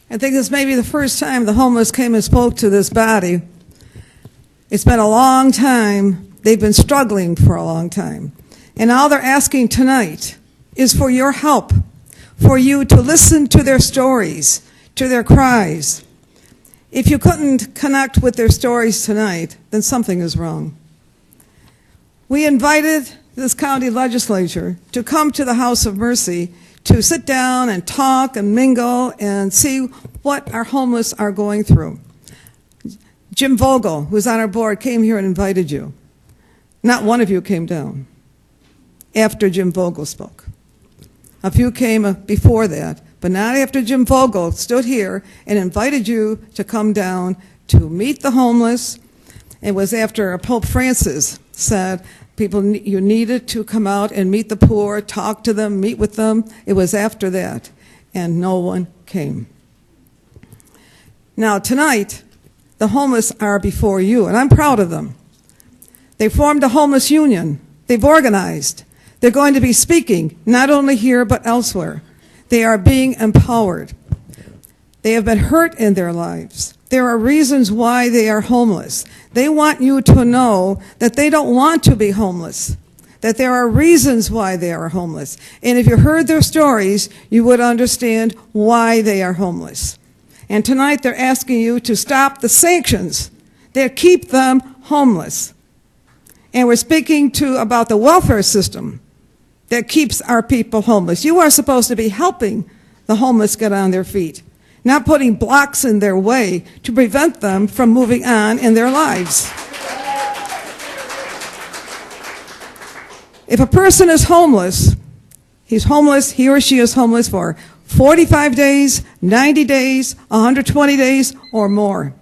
I think this may be the first time the homeless came and spoke to this body. It's been a long time. They've been struggling for a long time. And all they're asking tonight is for your help, for you to listen to their stories, to their cries. If you couldn't connect with their stories tonight, then something is wrong. We invited this county legislature to come to the House of Mercy to sit down and talk and mingle and see what our homeless are going through. Jim Vogel, who's on our board, came here and invited you. Not one of you came down after Jim Vogel spoke. A few came before that, but not after Jim Vogel stood here and invited you to come down to meet the homeless. It was after Pope Francis said, you needed to come out and meet the poor, talk to them, meet with them. It was after that, and no one came. Now tonight, the homeless are before you, and I'm proud of them. They formed a homeless union. They've organized. They're going to be speaking, not only here, but elsewhere. They are being empowered. They have been hurt in their lives. There are reasons why they are homeless. They want you to know that they don't want to be homeless, that there are reasons why they are homeless. And if you heard their stories, you would understand why they are homeless. And tonight they're asking you to stop the sanctions that keep them homeless. And we're speaking about the welfare system that keeps our people homeless. You are supposed to be helping the homeless get on their feet, not putting blocks in their way to prevent them from moving on in their lives. If a person is homeless, he or she is homeless for 45 days, 90 days, 120 days, or more.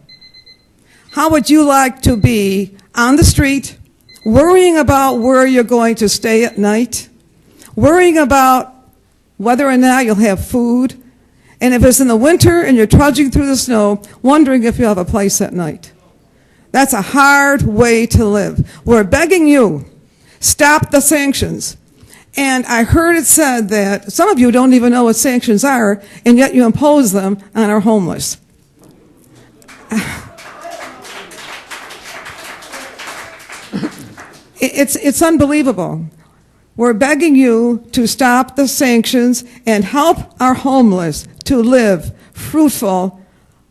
How would you like to be on the street, worrying about where you're going to stay at night, worrying about whether or not you'll have food, and if it's in the winter and you're trudging through the snow, wondering if you'll have a place at night? That's a hard way to live. We're begging you, stop the sanctions. And I heard it said that some of you don't even know what sanctions are, and yet you impose them on our homeless. It's unbelievable. We're begging you to stop the sanctions and help our homeless to live fruitful,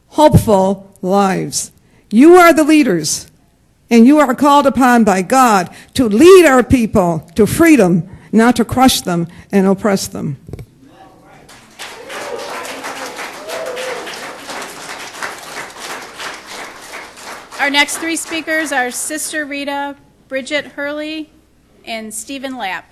hopeful lives. You are the leaders, and you are called upon by God to lead our people to freedom, not to crush them and oppress them. Our next three speakers are Sister Rita, Bridget Hurley, and Stephen Lapp.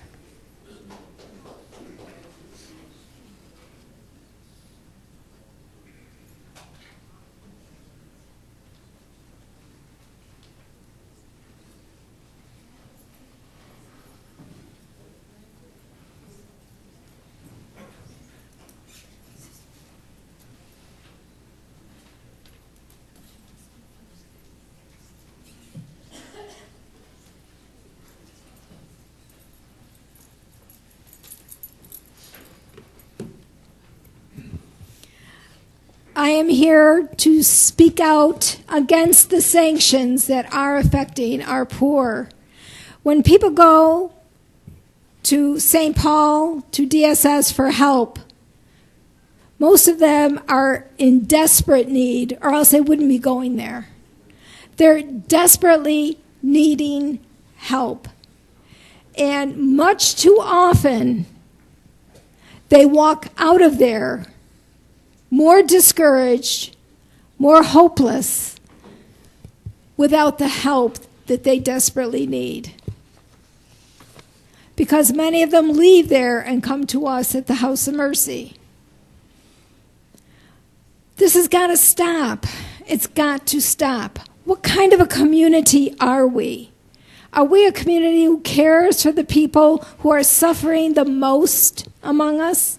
I am here to speak out against the sanctions that are affecting our poor. When people go to St. Paul, to DSS for help, most of them are in desperate need, or else they wouldn't be going there. They're desperately needing help. And much too often, they walk out of there more discouraged, more hopeless, without the help that they desperately need. Because many of them leave there and come to us at the House of Mercy. This has got to stop. It's got to stop. What kind of a community are we? Are we a community who cares for the people who are suffering the most among us?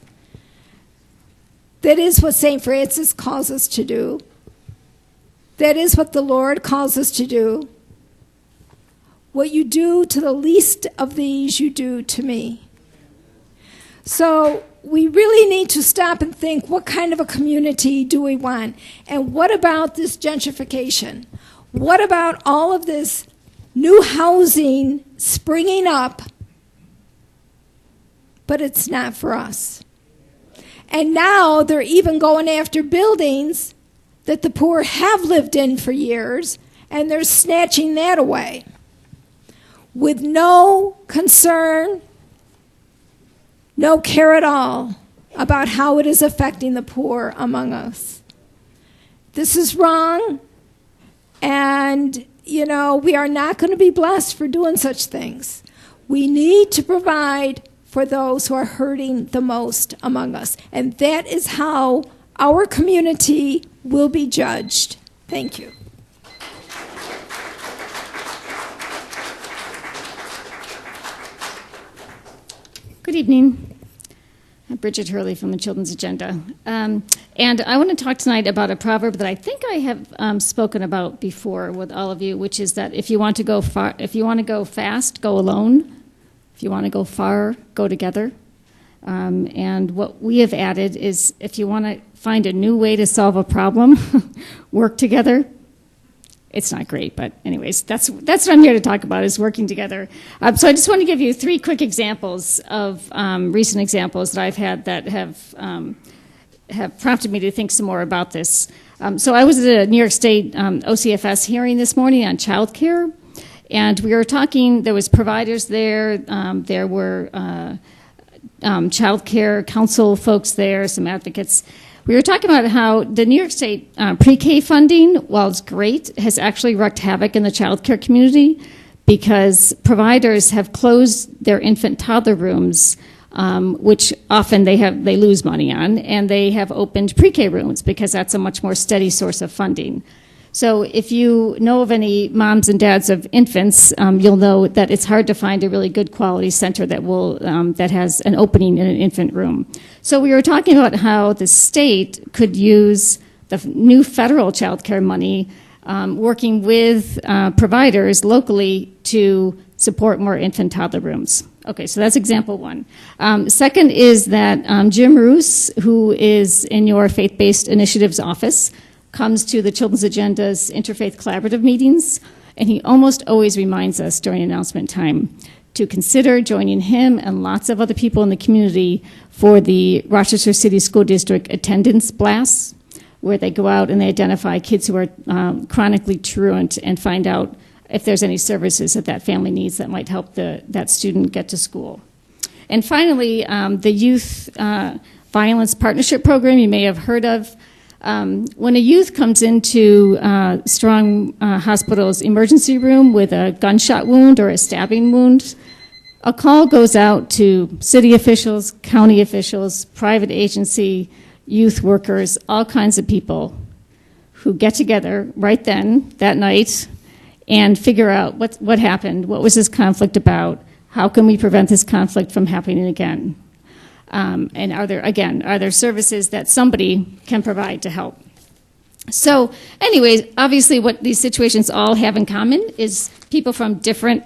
That is what St. Francis calls us to do. That is what the Lord calls us to do. What you do to the least of these, you do to me. So we really need to stop and think, what kind of a community do we want? And what about this gentrification? What about all of this new housing springing up, but it's not for us? And now they're even going after buildings that the poor have lived in for years, and they're snatching that away with no concern, no care at all about how it is affecting the poor among us. This is wrong, and, we are not going to be blessed for doing such things. We need to provide for those who are hurting the most among us. And that is how our community will be judged. Thank you. Good evening. I'm Bridget Hurley from the Children's Agenda. And I want to talk tonight about a proverb that I think I have spoken about before with all of you, which is that if you want to go fast, go alone. If you want to go far, go together. And what we have added is if you want to find a new way to solve a problem, work together. It's not great, but anyways, that's what I'm here to talk about, is working together. So I just want to give you three quick examples of recent examples that I've had that have prompted me to think some more about this. So I was at a New York State OCFS hearing this morning on child care. And we were talking, there was providers there, there were child care council folks there, some advocates. We were talking about how the New York State pre-K funding, while it's great, has actually wreaked havoc in the child care community because providers have closed their infant toddler rooms, which often they lose money on, and they have opened pre-K rooms because that's a much more steady source of funding. So if you know of any moms and dads of infants, you'll know that it's hard to find a really good quality center that has an opening in an infant room. So we were talking about how the state could use the new federal child care money, working with providers locally to support more infant toddler rooms. Okay, so that's example one. Second is that Jim Roos, who is in your faith-based initiatives office, comes to the Children's Agenda's Interfaith Collaborative meetings, and he almost always reminds us during announcement time to consider joining him and lots of other people in the community for the Rochester City School District attendance blasts, where they go out and they identify kids who are chronically truant and find out if there's any services that that family needs that might help that student get to school. And finally, the Youth Violence Partnership Program you may have heard of. When a youth comes into Strong Hospital's emergency room with a gunshot wound or a stabbing wound, a call goes out to city officials, county officials, private agency, youth workers, all kinds of people who get together right then, that night, and figure out what happened, what was this conflict about, how can we prevent this conflict from happening again? And are there services that somebody can provide to help? So anyways, obviously what these situations all have in common is people from different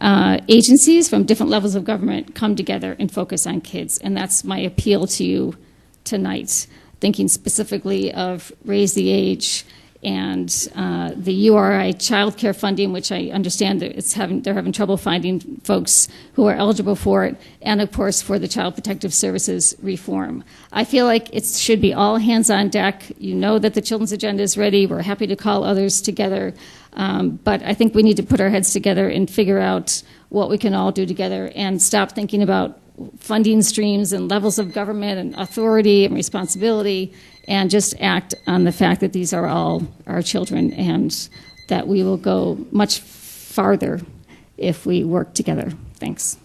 agencies, from different levels of government come together and focus on kids. And that's my appeal to you tonight, thinking specifically of Raise the Age and the URI child care funding, which I understand that they're having trouble finding folks who are eligible for it, and of course for the Child Protective Services reform. I feel like it should be all hands on deck. You know that the Children's Agenda is ready. We're happy to call others together, but I think we need to put our heads together and figure out what we can all do together and stop thinking about funding streams and levels of government and authority and responsibility, and just act on the fact that these are all our children and that we will go much farther if we work together. Thanks.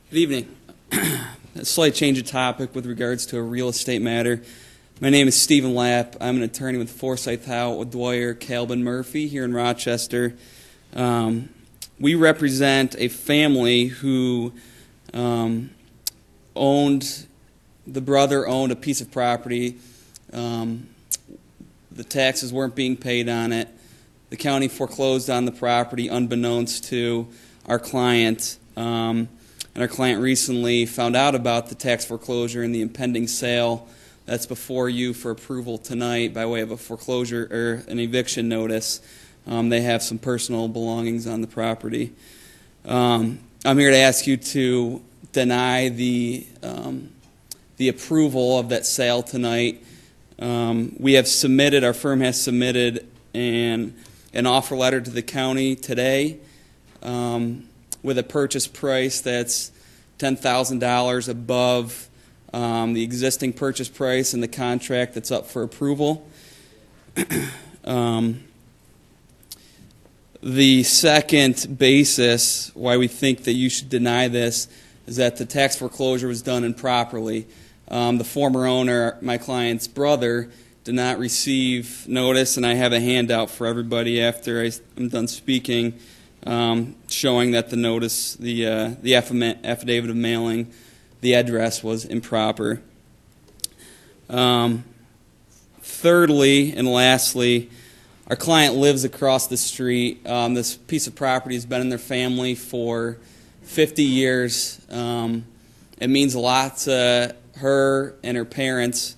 Good evening. A slight change of topic with regards to a real estate matter. My name is Stephen Lapp. I'm an attorney with Forsyth Howe, Dwyer, Calvin Murphy here in Rochester. We represent a family who the brother owned a piece of property. The taxes weren't being paid on it. The county foreclosed on the property unbeknownst to our client. And our client recently found out about the tax foreclosure and the impending sale that's before you for approval tonight by way of a foreclosure or an eviction notice. They have some personal belongings on the property. I'm here to ask you to deny the approval of that sale tonight. We have submitted, our firm has submitted an offer letter to the county today with a purchase price that's $10,000 above the existing purchase price and the contract that's up for approval. The second basis why we think that you should deny this is that the tax foreclosure was done improperly. The former owner, my client's brother, did not receive notice, and I have a handout for everybody after I'm done speaking showing that the notice, the affidavit of mailing, the address was improper. Thirdly and lastly, our client lives across the street. This piece of property has been in their family for 50 years. It means a lot to her and her parents,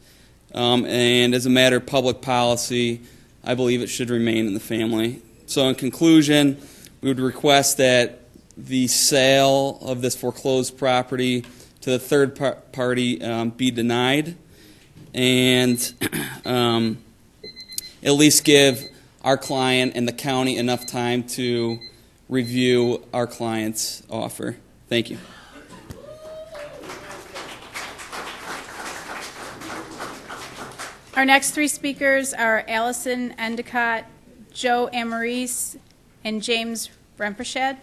and as a matter of public policy, I believe it should remain in the family. So in conclusion, we would request that the sale of this foreclosed property to the third party be denied, and at least give our client and the county enough time to review our client's offer. Thank you. Our next three speakers are Allison Endicott, Joe Amarise, and James Rempershad.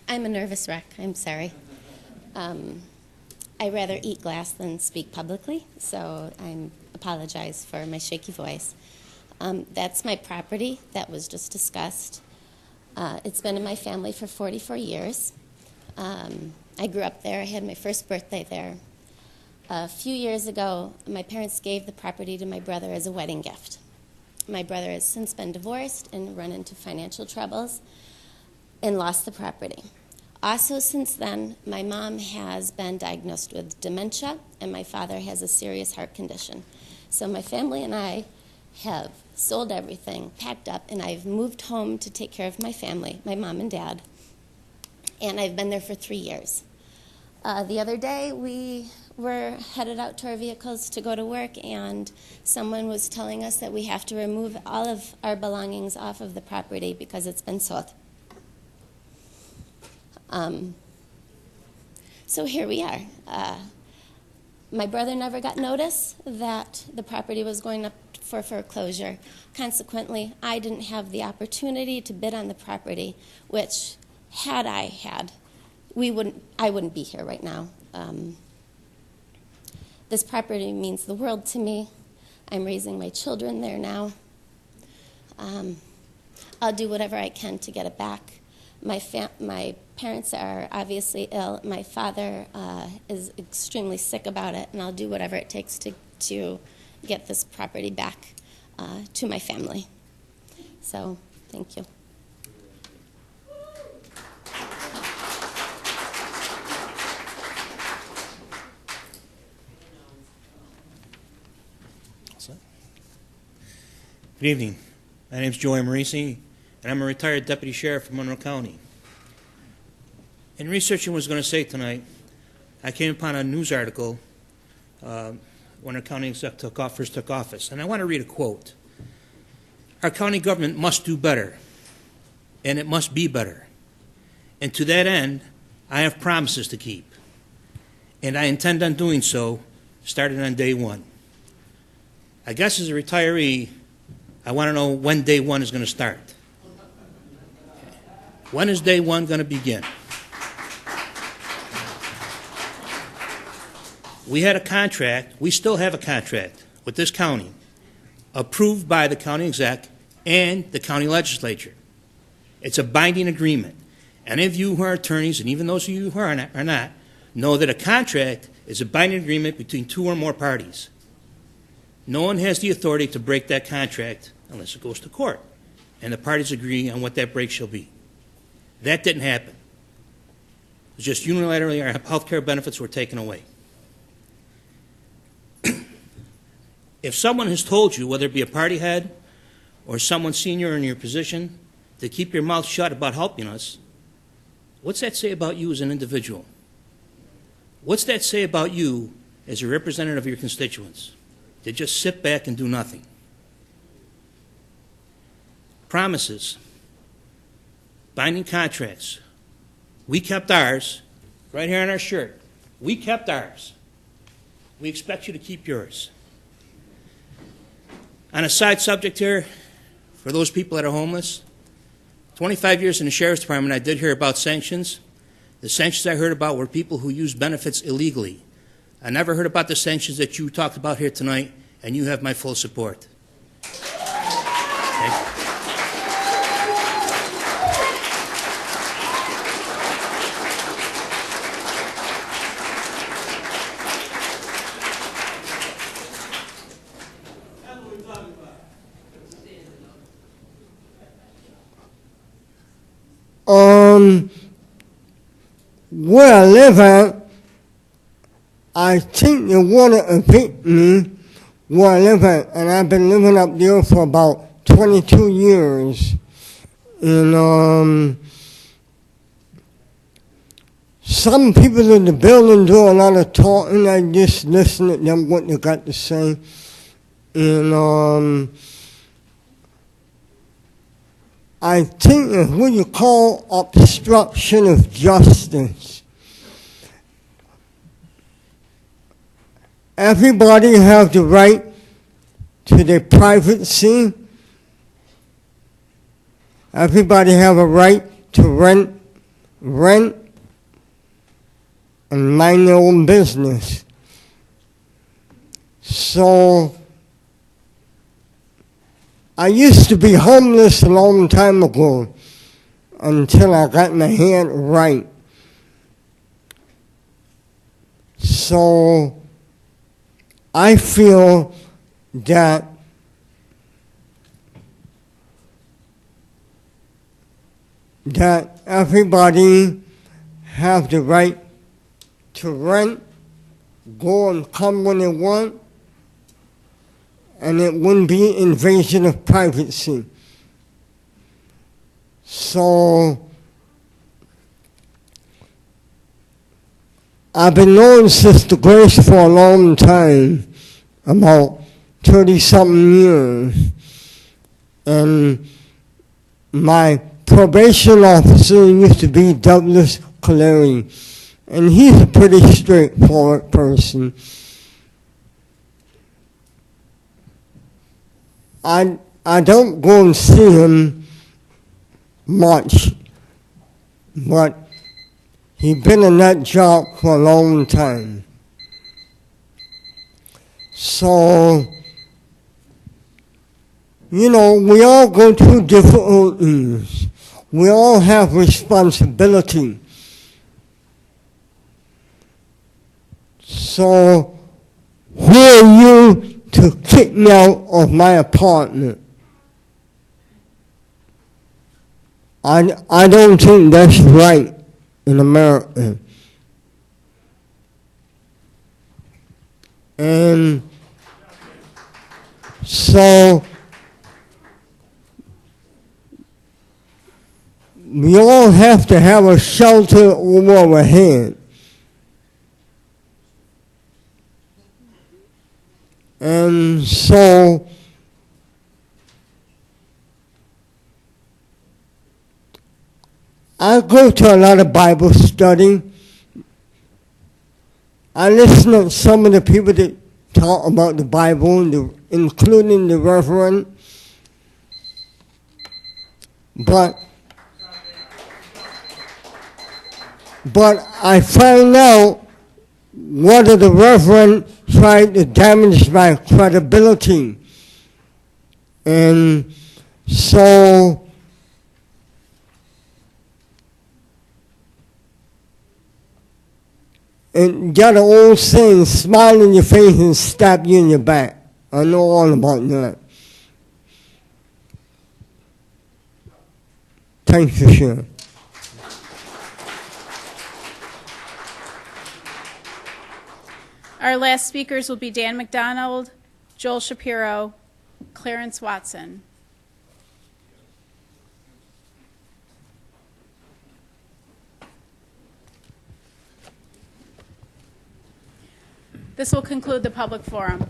I'm a nervous wreck. I'm sorry. I rather eat glass than speak publicly, so I apologize for my shaky voice. That's my property that was just discussed. It's been in my family for 44 years. I grew up there. I had my first birthday there. A few years ago, my parents gave the property to my brother as a wedding gift. My brother has since been divorced and run into financial troubles and lost the property. Also, since then, my mom has been diagnosed with dementia, and my father has a serious heart condition. So my family and I have sold everything, packed up, and I've moved home to take care of my family, my mom and dad, and I've been there for 3 years. The other day, we were headed out to our vehicles to go to work, and someone was telling us that we have to remove all of our belongings off of the property because it's been sold. So here we are. My brother never got notice that the property was going up for foreclosure. Consequently, I didn't have the opportunity to bid on the property, which had I had, I wouldn't be here right now. This property means the world to me. I'm raising my children there now. I'll do whatever I can to get it back. My parents are obviously ill. My father is extremely sick about it, and I'll do whatever it takes to get this property back to my family. So, thank you. Good evening. My name is Joey Marisi, and I'm a retired deputy sheriff from Monroe County. In researching what I was going to say tonight, I came upon a news article when our county exec first took office, and I want to read a quote. Our county government must do better, and it must be better. And to that end, I have promises to keep, and I intend on doing so starting on day one. I guess as a retiree, I want to know when day one is going to start. When is day one going to begin? We had a contract, we still have a contract with this county, approved by the county exec and the county legislature. It's a binding agreement. Any of you who are attorneys, and even those of you who are not, know that a contract is a binding agreement between two or more parties. No one has the authority to break that contract unless it goes to court, and the parties agree on what that break shall be. That didn't happen. It was just unilaterally our health care benefits were taken away. If someone has told you, whether it be a party head or someone senior in your position, to keep your mouth shut about helping us, what's that say about you as an individual? What's that say about you as a representative of your constituents? They just sit back and do nothing. Promises, binding contracts. We kept ours, right here on our shirt. We kept ours. We expect you to keep yours. On a side subject here, for those people that are homeless, 25 years in the Sheriff's Department, I did hear about sanctions. The sanctions I heard about were people who used benefits illegally. I never heard about the sanctions that you talked about here tonight, and you have my full support. Thank you. Where I live at, I think they want to evict me where I live at, and I've been living up there for about 22 years. And some people in the building do a lot of talking. I just listen to them, what they got to say. And I think it's what you call obstruction of justice. Everybody has the right to their privacy. Everybody have a right to rent, and mind their own business. So, I used to be homeless a long time ago, until I got my head right. So I feel that everybody have the right to rent, go and come when they want, and it wouldn't be invasion of privacy. So I've been knowing Sister Grace for a long time, about 30-something years, and my probation officer used to be Douglas Caleri, and he's a pretty straightforward person. I don't go and see him much, but he's been in that job for a long time. So, you know, we all go through difficulties. We all have responsibility. So, who are you to kick me out of my apartment? I don't think that's right in America. And so we all have to have a shelter over our head. And so I go to a lot of Bible study. I listen to some of the people that talk about the Bible, including the Reverend. But I find out whether the Reverend tried to damage my credibility. And so and got an old saying, smile in your face and stab you in your back. I know all about that. Thanks for sharing. Our last speakers will be Dan McDonald, Joel Shapiro, Clarence Watson. This will conclude the public forum.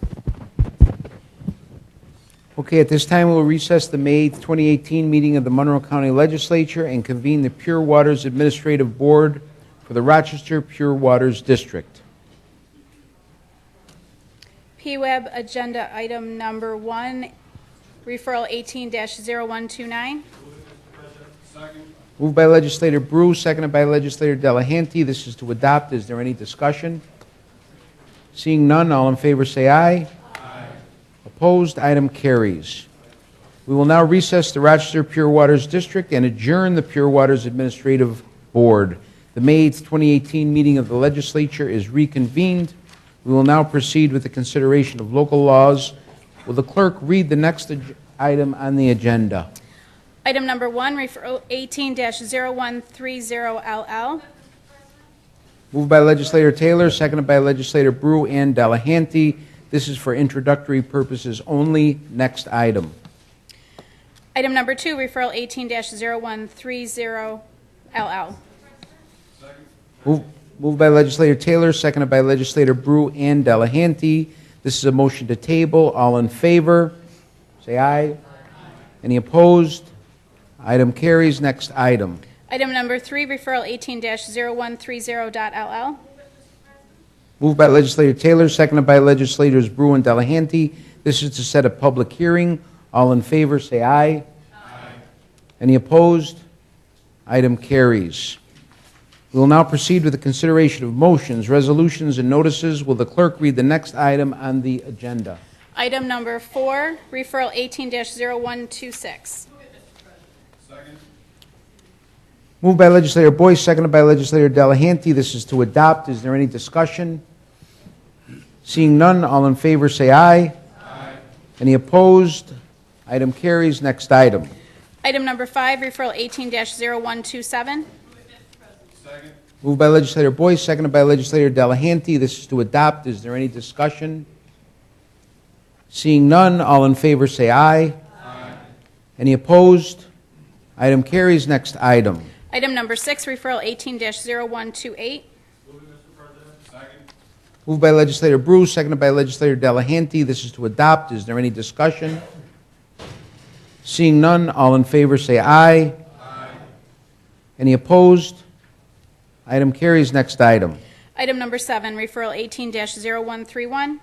Okay, at this time, we'll recess the May 8th, 2018 meeting of the Monroe County Legislature and convene the Pure Waters Administrative Board for the Rochester Pure Waters District. PWEB Agenda Item Number 1, Referral 18-0129. Moved by Legislator Brew, seconded by Legislator Delahanty. This is to adopt. Is there any discussion? Seeing none, all in favor say aye. Aye. Opposed, item carries. We will now recess the Rochester Pure Waters District and adjourn the Pure Waters Administrative Board. The May 8th, 2018 meeting of the Legislature is reconvened. We will now proceed with the consideration of local laws. Will the clerk read the next item on the agenda? Item number 1, Referral 18-0130LL. Moved by Legislator Taylor, seconded by Legislator Brew and Delahanty. This is for introductory purposes only. Next item. Item number 2, Referral 18-0130LL. Moved by Legislator Taylor, seconded by Legislator Brew and Delahanty. This is a motion to table. All in favor, say aye. Any opposed? Item carries. Next item. Item number 3, Referral 18-0130.LL. Moved by Legislator Taylor, seconded by Legislators Brew and Delahanty. This is to set a public hearing. All in favor, say aye. Aye. Any opposed? Item carries. We will now proceed with the consideration of motions, resolutions, and notices. Will the clerk read the next item on the agenda? Item number 4, Referral 18-0126. Moved by legislator Boyce, seconded by legislator Delahanty. This is to adopt. Is there any discussion? Seeing none, all in favor say aye. Aye. Any opposed? Item carries. Next item. Item number 5, referral 18-0127. Moved by legislator Boyce, seconded by legislator Delahanty. This is to adopt. Is there any discussion? Seeing none, all in favor say aye. Aye. Any opposed? Item carries. Next item. Item number 6, referral 18-0128. Moved by legislator Bruce, seconded by legislator Delahanty. This is to adopt. Is there any discussion? Seeing none, all in favor say aye. Aye. Any opposed? Item carries. Next item. Item number 7, referral 18-0131.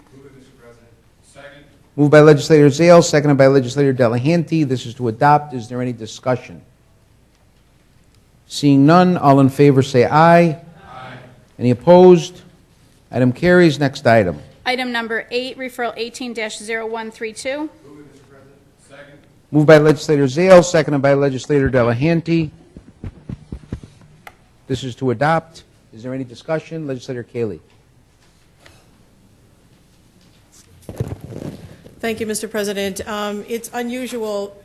Moved by legislator Zale, seconded by legislator Delahanty. This is to adopt. Is there any discussion? Seeing none, all in favor say aye. Aye. Any opposed? Item carries. Next item. Item number 8, referral 18-0132. Moved by legislator Zale, seconded by legislator Delahanty. This is to adopt. Is there any discussion? Legislator Cayley. Thank you, Mr. President. It's unusual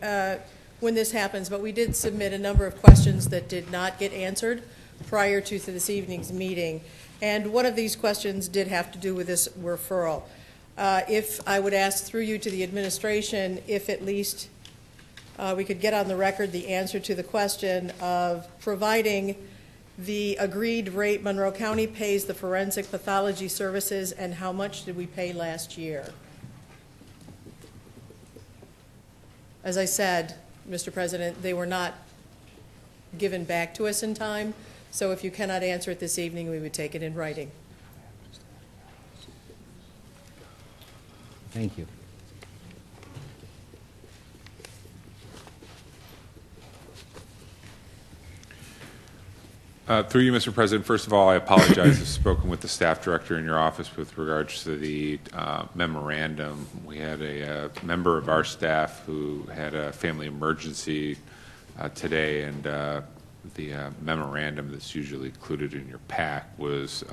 when this happens, but we did submit a number of questions that did not get answered prior to this evening's meeting. And one of these questions did have to do with this referral. If I would ask through you to the administration, if at least we could get on the record the answer to the question of providing the agreed rate Monroe County pays the forensic pathology services, and how much did we pay last year? As I said, Mr. President, they were not given back to us in time, so if you cannot answer it this evening, we would take it in writing. Thank you. Through you, Mr. President, first of all, I apologize. I've spoken with the staff director in your office with regards to the memorandum. We had a member of our staff who had a family emergency today, and the memorandum that's usually included in your pack was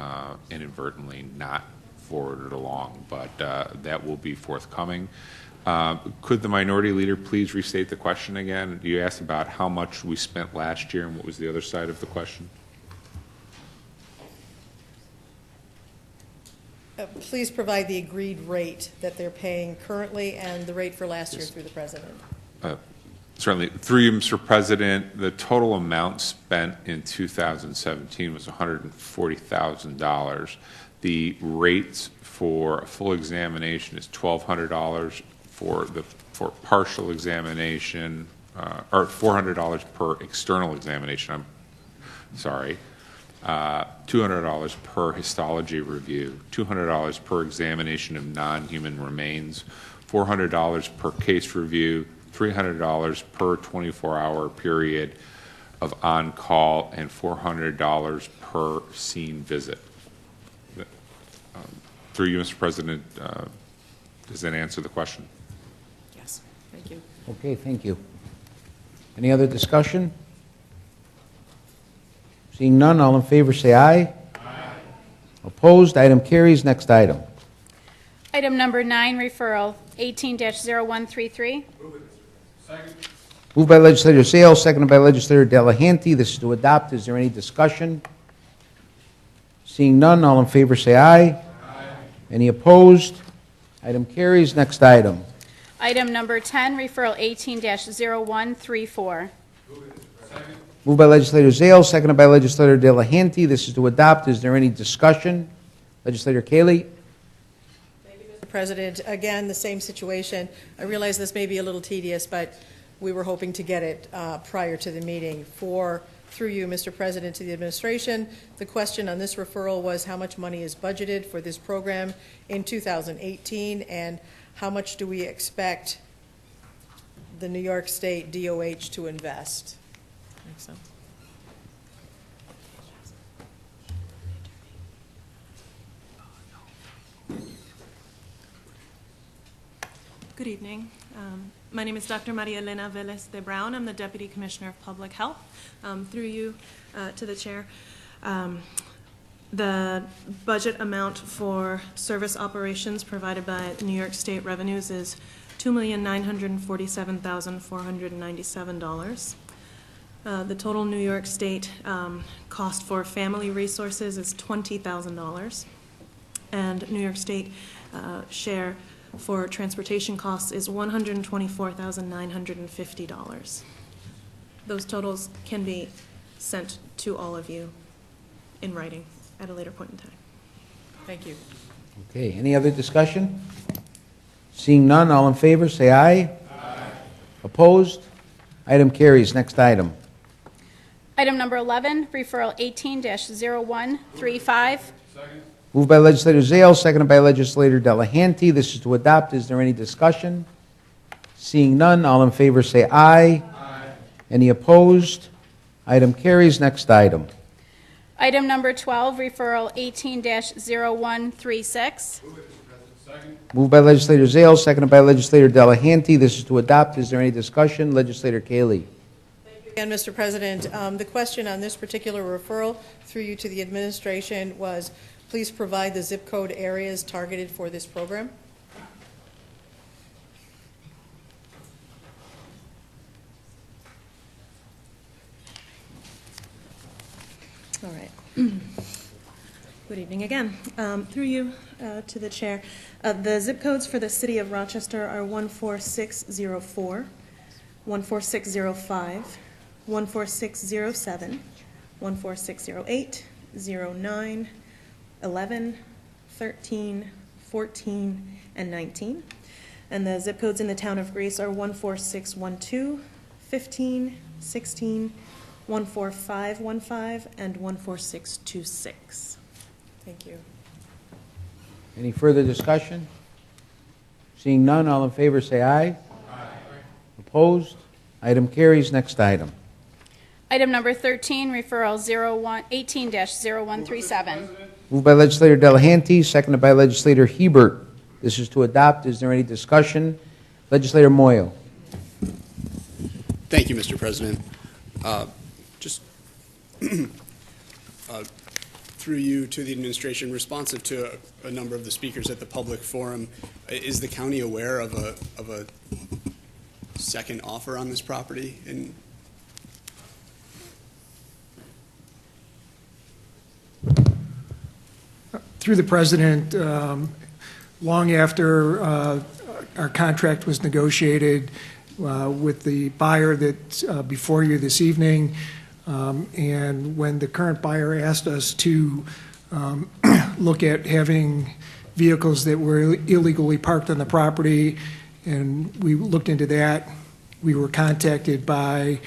inadvertently not forwarded along, but that will be forthcoming. Could the minority leader please restate the question again? You asked about how much we spent last year, and what was the other side of the question? Please provide the agreed rate that they're paying currently and the rate for last year through the President. Certainly. Through you, Mr. President, the total amount spent in 2017 was $140,000. The rates for a full examination is $1,200 for partial examination, or $400 per external examination. I'm sorry. $200 per histology review, $200 per examination of non-human remains, $400 per case review, $300 per 24-hour period of on-call, and $400 per scene visit. Through you, Mr. President, does that answer the question? Yes, thank you. Okay, thank you. Any other discussion? Seeing none, all in favor say aye. Aye. Opposed? Item carries. Next item. Item number 9, referral 18-0133. Second. Moved by legislator Zale, seconded by legislator Delahanty. This is to adopt. Is there any discussion? Seeing none, all in favor say aye. Aye. Any opposed? Item carries. Next item. Item number 10, referral 18-0134. Second. Moved by legislator Zale, seconded by legislator Delahanty. This is to adopt. Is there any discussion? Legislator Cayley. Mr. President, again, the same situation. I realize this may be a little tedious, but we were hoping to get it prior to the meeting. Through you, Mr. President, to the administration, the question on this referral was how much money is budgeted for this program in 2018, and how much do we expect the New York State DOH to invest? So. Good evening. My name is Dr. Maria Elena Velez de Brown. I'm the Deputy Commissioner of Public Health. Through you to the Chair, the budget amount for service operations provided by New York State Revenues is $2,947,497. The total New York State cost for family resources is $20,000, and New York State share for transportation costs is $124,950. Those totals can be sent to all of you in writing at a later point in time. Thank you. Okay, any other discussion? Seeing none, all in favor, say aye. Aye. Opposed? Item carries. Next item. Item number 11, referral 18-0135. Moved by Legislator Zale, seconded by Legislator Delahanty. This is to adopt. Is there any discussion? Seeing none, all in favor say aye. Aye. Any opposed? Item carries. Next item. Item number 12, referral 18-0136. Moved by Legislator Zale, seconded by Legislator Delahanty. This is to adopt. Is there any discussion? Legislator Kaley. Again, Mr. President, the question on this particular referral through you to the administration was, please provide the zip code areas targeted for this program. All right. Good evening again. Through you to the Chair. The zip codes for the City of Rochester are 14604, 14605, 14607, 14608, 09, 11, 13, 14, and 19. And the zip codes in the town of Greece are 14612, 15, 16, 14515, and 14626. Thank you. Any further discussion? Seeing none, all in favor say aye. Aye. Opposed? Item carries. Next item. Item number 13, referral 18-0137. Moved by Legislator Delahanty, seconded by Legislator Hebert. This is to adopt. Is there any discussion? Legislator Moyo. Thank you, Mr. President. Just through you to the administration, responsive to a number of the speakers at the public forum, is the county aware of a second offer on this property? Through the President, long after our contract was negotiated with the buyer that's before you this evening, and when the current buyer asked us to look at having vehicles that were illegally parked on the property, and we looked into that, we were contacted by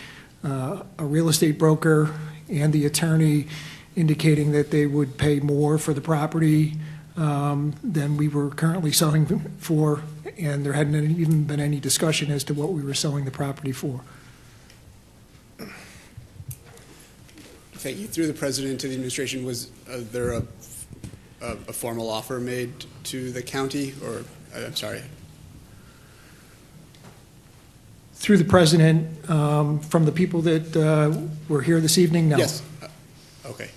a real estate broker and the attorney indicating that they would pay more for the property than we were currently selling for, and there hadn't even been any discussion as to what we were selling the property for. Thank you. Through the President to the administration, was there a formal offer made to the county, or, I'm sorry? Through the President, from the people that were here this evening, no. Yes. Okay.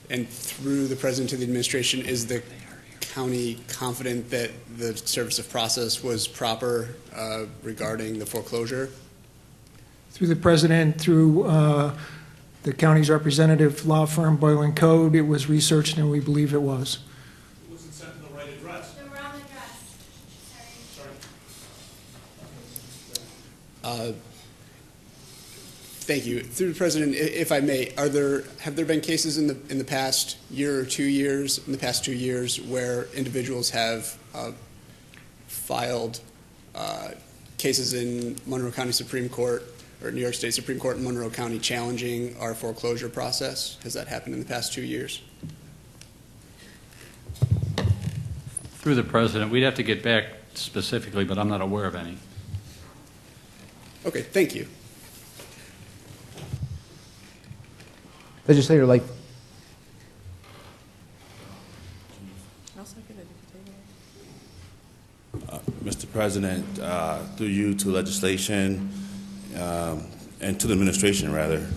And through the President to the administration, is the county confident that the service of process was proper regarding the foreclosure? Through the President, through the county's representative law firm, Boyle & Code, it was researched and we believe it was. It wasn't sent to the right address. The wrong address. Sorry. Thank you. Through the President, if I may, have there been cases in the past year or 2 years, in the past 2 years, where individuals have filed cases in Monroe County Supreme Court or New York State Supreme Court in Monroe County challenging our foreclosure process? Has that happened in the past 2 years? Through the President, we'd have to get back specifically, but I'm not aware of any. Okay, thank you. Legislator Lightfoot. Mr. President, through you to legislation and to the administration, rather.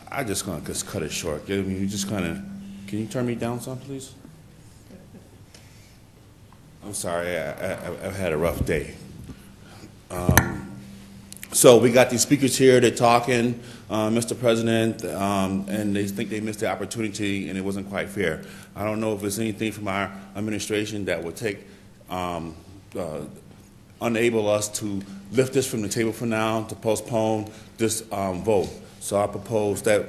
I just gonna just cut it short. Can you turn me down some, please? I'm sorry, I've had a rough day. So we got these speakers here, they're talking, Mr. President, and they think they missed the opportunity and it wasn't quite fair. I don't know if there's anything from our administration that would enable us to lift this from the table for now, to postpone this vote. So I propose that.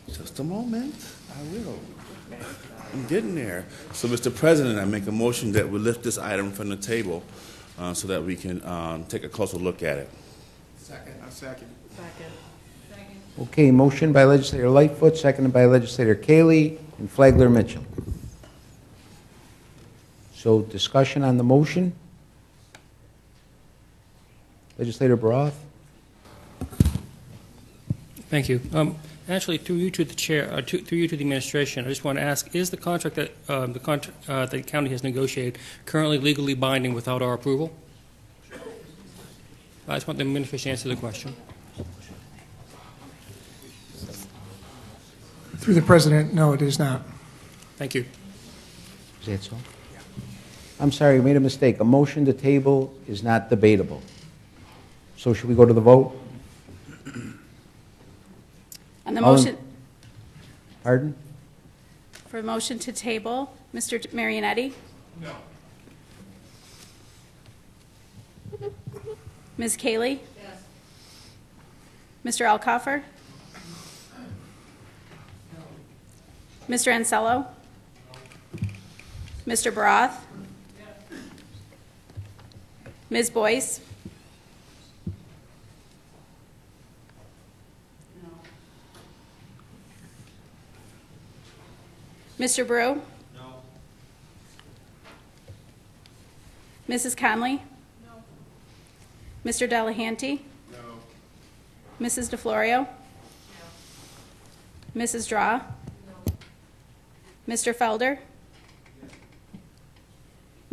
Just a moment, I will. I'm getting there. So, Mr. President, I make a motion that we lift this item from the table so that we can take a closer look at it. Second. Second. Okay, motion by Legislator Lightfoot, seconded by Legislator Cayley and Flagler Mitchell. So discussion on the motion. Legislator Broth. Thank you. Actually, through you to the chair, through you to the administration, I just want to ask: is the contract that the county has negotiated currently legally binding without our approval? I just want the administration to answer the question. Through the President, no, it is not. Thank you. Is that so? I'm sorry, I made a mistake. A motion to table is not debatable. So should we go to the vote? On the motion, Pardon? for motion to table, Mr. Marionetti? No. Ms. Cayley? Yes. Mr. Alcoffer? No. Mr. Ansello? No. Mr. Broth? Yes. Ms. Boyce? No. Mr. Brew? No. Mrs. Conley? Mr. Delahanty? No. Mrs. DeFlorio? No. Mrs. Draw? No. Mr. Felder?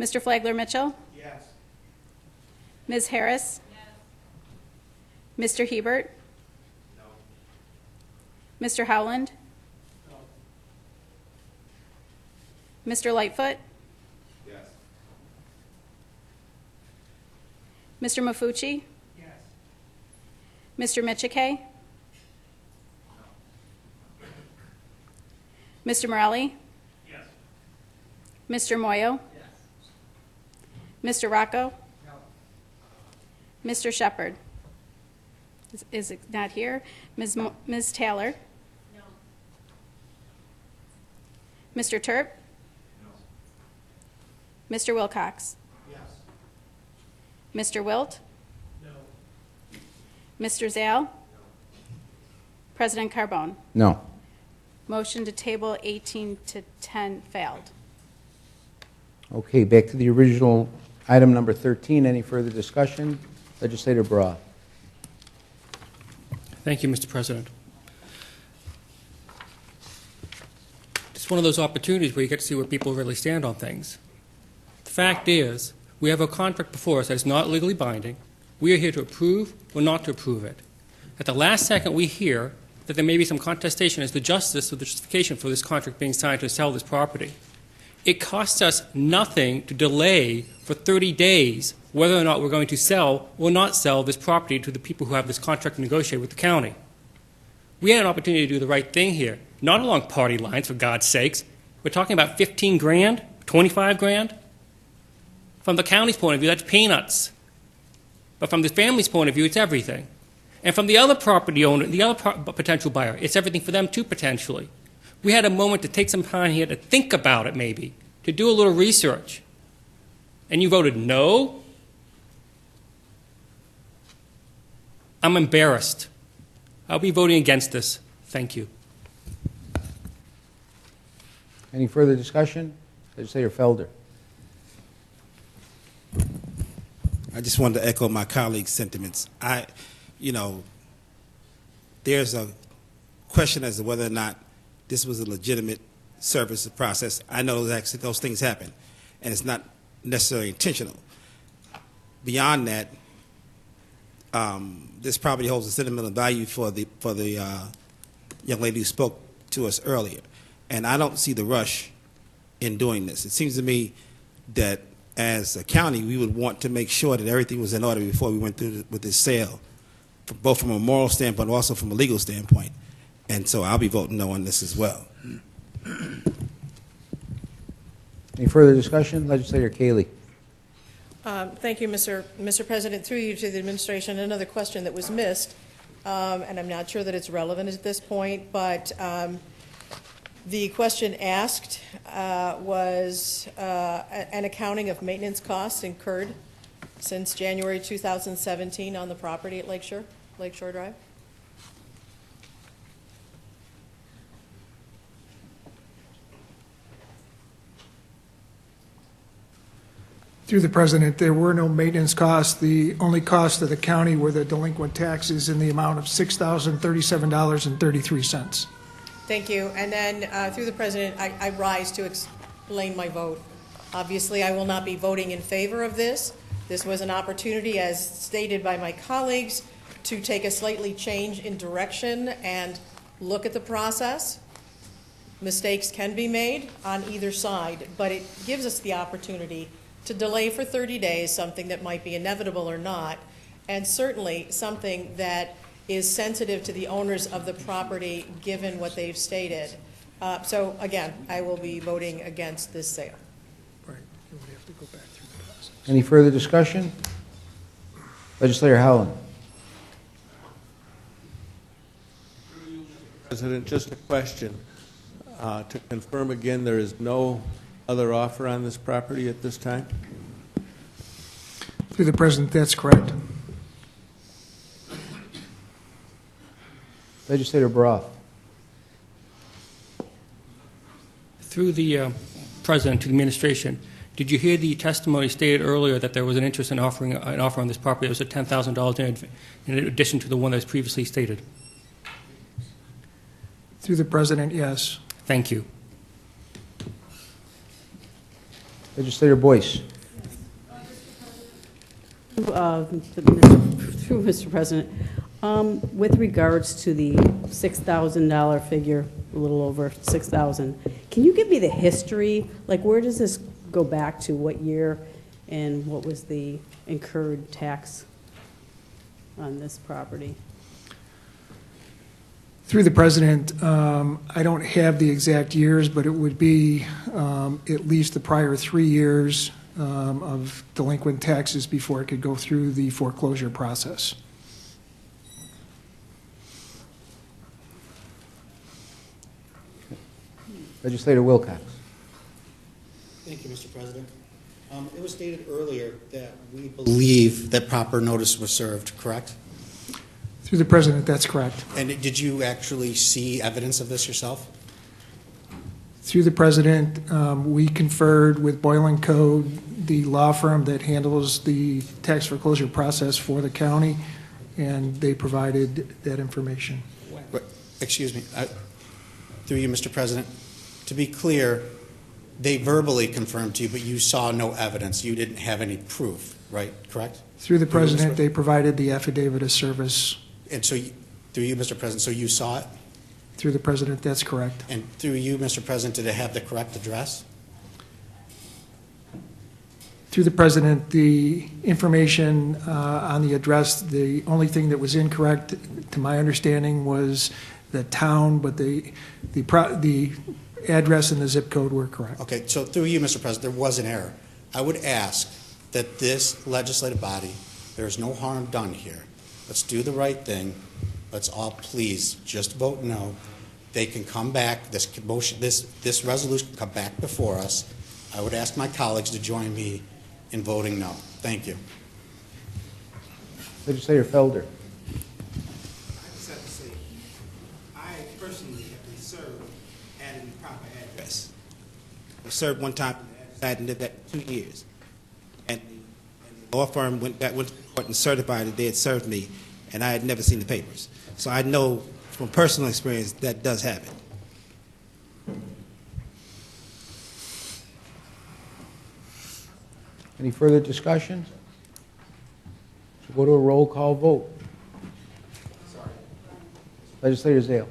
Yes. Mr. Flagler Mitchell? Yes. Ms. Harris? Yes. Mr. Hebert? No. Mr. Howland? No. Mr. Lightfoot? Mr. Mafucci? Yes. Mr. Michike? No. Mr. Morelli? Yes. Mr. Moyo? Yes. Mr. Rocco? No. Mr. Shepard? Is not here. Ms. Taylor? No. Mr. Terp? No. Mr. Wilcox? Mr. Wilt? No. Mr. Zale? No. President Carbone? No. Motion to table 18 to 10 failed. Okay, back to the original item number 13. Any further discussion? Legislator Broth. Thank you, Mr. President. It's one of those opportunities where you get to see where people really stand on things. The fact is, we have a contract before us that is not legally binding. We are here to approve or not to approve it. At the last second, we hear that there may be some contestation as to justice or the justification for this contract being signed to sell this property. It costs us nothing to delay for 30 days whether or not we're going to sell or not sell this property to the people who have this contract negotiated with the county. We had an opportunity to do the right thing here, not along party lines, for God's sakes. We're talking about 15 grand, 25 grand. From the county's point of view, that's peanuts. But from the family's point of view, it's everything. And from the other property owner, the other potential buyer, it's everything for them too, potentially. We had a moment to take some time here to think about it, maybe, to do a little research. And you voted no? I'm embarrassed. I'll be voting against this. Thank you. Any further discussion? Legislator Felder. I just wanted to echo my colleague's sentiments. There's a question as to whether or not this was a legitimate service process. I know that those things happen, and it's not necessarily intentional. Beyond that, this property holds a sentimental value for the young lady who spoke to us earlier, and I don't see the rush in doing this. It seems to me that as a county, we would want to make sure that everything was in order before we went through with this sale, both from a moral standpoint, but also from a legal standpoint. And so I'll be voting no on this as well. Any further discussion? Legislator Kaley. Thank you, Mr. President. Through you to the administration, another question that was missed, and I'm not sure that it's relevant at this point, but the question asked was an accounting of maintenance costs incurred since January 2017 on the property at Lakeshore Drive. Through the President, there were no maintenance costs. The only cost of the county were the delinquent taxes in the amount of $6,037.33. Thank you. And then, through the President, I rise to explain my vote. Obviously, I will not be voting in favor of this. This was an opportunity, as stated by my colleagues, to take a slightly change in direction and look at the process. Mistakes can be made on either side, but it gives us the opportunity to delay for 30 days something that might be inevitable or not, and certainly something that is sensitive to the owners of the property given what they've stated. So again, I will be voting against this sale. Right. You would have to go back through the process. Any further discussion? Legislator Howland. President, just a question. To confirm again, there is no other offer on this property at this time? Through the President, that's correct. Legislator Broth. Through the President to the administration, did you hear the testimony stated earlier that there was an interest in offering an offer on this property that was at $10,000 in addition to the one that was previously stated? Through the President, yes. Thank you. Legislator Boyce. Through Mr. President, with regards to the $6,000 figure, a little over $6,000, can you give me the history? Like, where does this go back to? What year, and what was the incurred tax on this property? Through the President, I don't have the exact years, but it would be at least the prior 3 years of delinquent taxes before it could go through the foreclosure process. Legislator Wilcox. Thank you, Mr. President. It was stated earlier that we believe that proper notice was served, correct? Through the President, that's correct. And did you actually see evidence of this yourself? Through the President, we conferred with Boylan Code, the law firm that handles the tax foreclosure process for the county, and they provided that information. Excuse me. Through you, Mr. President, to be clear, they verbally confirmed to you, but you saw no evidence. You didn't have any proof, right? Correct? Through the President, they provided the affidavit of service. And so, through you, Mr. President, so you saw it? Through the President, that's correct. And through you, Mr. President, did it have the correct address? Through the President, the information on the address, the only thing that was incorrect, to my understanding, was the town, but the address and the zip code were correct. Okay, so through you, Mr. President, there was an error. I would ask that this legislative body, there is no harm done here. Let's do the right thing. Let's all please just vote no. They can come back, this resolution can come back before us. I would ask my colleagues to join me in voting no. Thank you. Legislator Felder. I just have to say, I personally have been served at an improper address. I was served one time, I hadn't lived that 2 years. And the law firm went to court and certified that they had served me, and I had never seen the papers. So I know from personal experience that does happen. Any further discussion? So go to a roll call vote. Legislator Zale.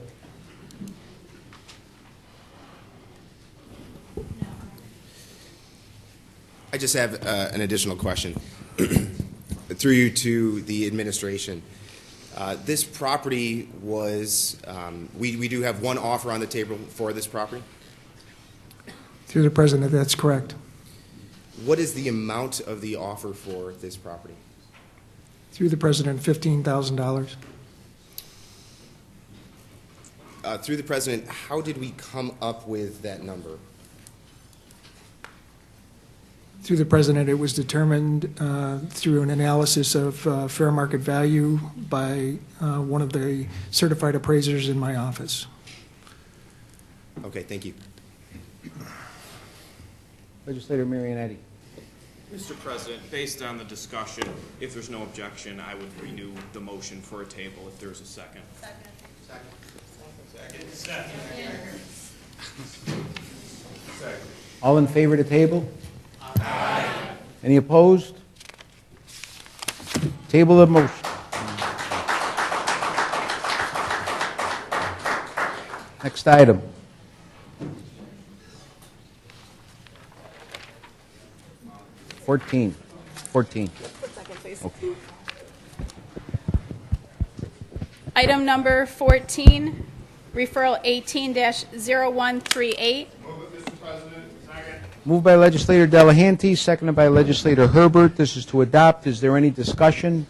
I just have an additional question. Through you to the administration. This property was, we do have one offer on the table for this property? Through the President, that's correct. What is the amount of the offer for this property? Through the President, $15,000. Through the President, how did we come up with that number? Through the President, it was determined through an analysis of fair market value by one of the certified appraisers in my office. Okay, thank you. Legislator Marionetti. Mr. President, based on the discussion, if there's no objection, I would renew the motion for a table if there's a second. Second. All in favor to table? Aye. Any opposed? Table the motion. Next item. Fourteen. Okay. Item number 14, referral 18-0138. Moved by Legislator Delahanty, seconded by Legislator Herbert. This is to adopt. Is there any discussion?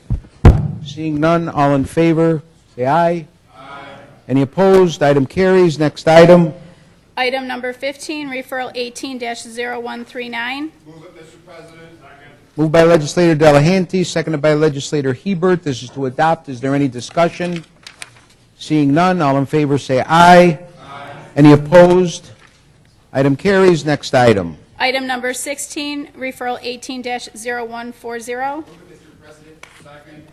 Seeing none, all in favor, say aye. Aye. Any opposed? Item carries. Next item. Item number 15, referral 18-0139. Move it, Mr. President. Second. Moved by Legislator Delahanty, seconded by Legislator Hebert. This is to adopt. Is there any discussion? Seeing none, all in favor say aye. Aye. Any opposed? Item carries. Next item. Item number 16, referral 18-0140.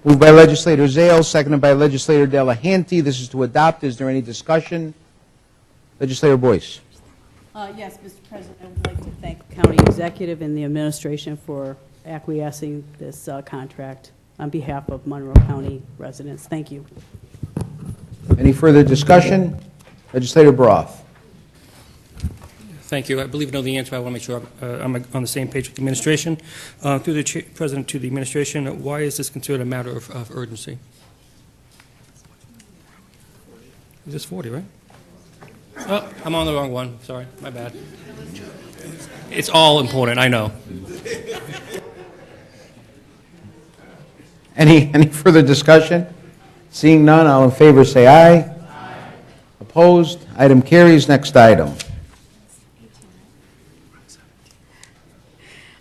Moved by Legislator Zale, seconded by Legislator Delahanty. This is to adopt. Is there any discussion? Legislator Boyce. Yes, Mr. President, I would like to thank the county executive and the administration for acquiescing this contract on behalf of Monroe County residents. Thank you. Any further discussion? Legislator Broth. Thank you. I believe I know the answer. I want to make sure I'm on the same page with the administration. Through the President to the administration, why is this considered a matter of urgency? Is this 40, right? Oh, I'm on the wrong one. Sorry, my bad. It's all important, I know. Any further discussion? Seeing none, all in favor say aye. Aye. Opposed? Item carries. Next item.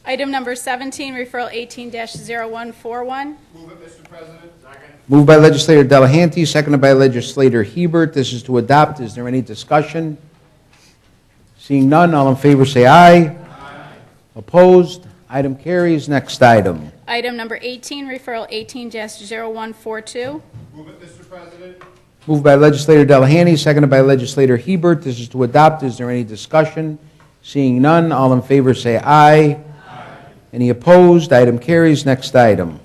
Item number 17, referral 18-0141. Move it, Mr. President. Second. Moved by Legislator Delahanty, seconded by Legislator Hebert. This is to adopt. Is there any discussion? Seeing none, all in favor say aye. Aye. Opposed? Item carries. Next item. Item number 18, referral 18-0142. Move it, Mr. President. Moved by Legislator Delahanty, seconded by Legislator Hebert. This is to adopt. Is there any discussion? Seeing none, all in favor say aye. Any opposed? Item carries. Next item.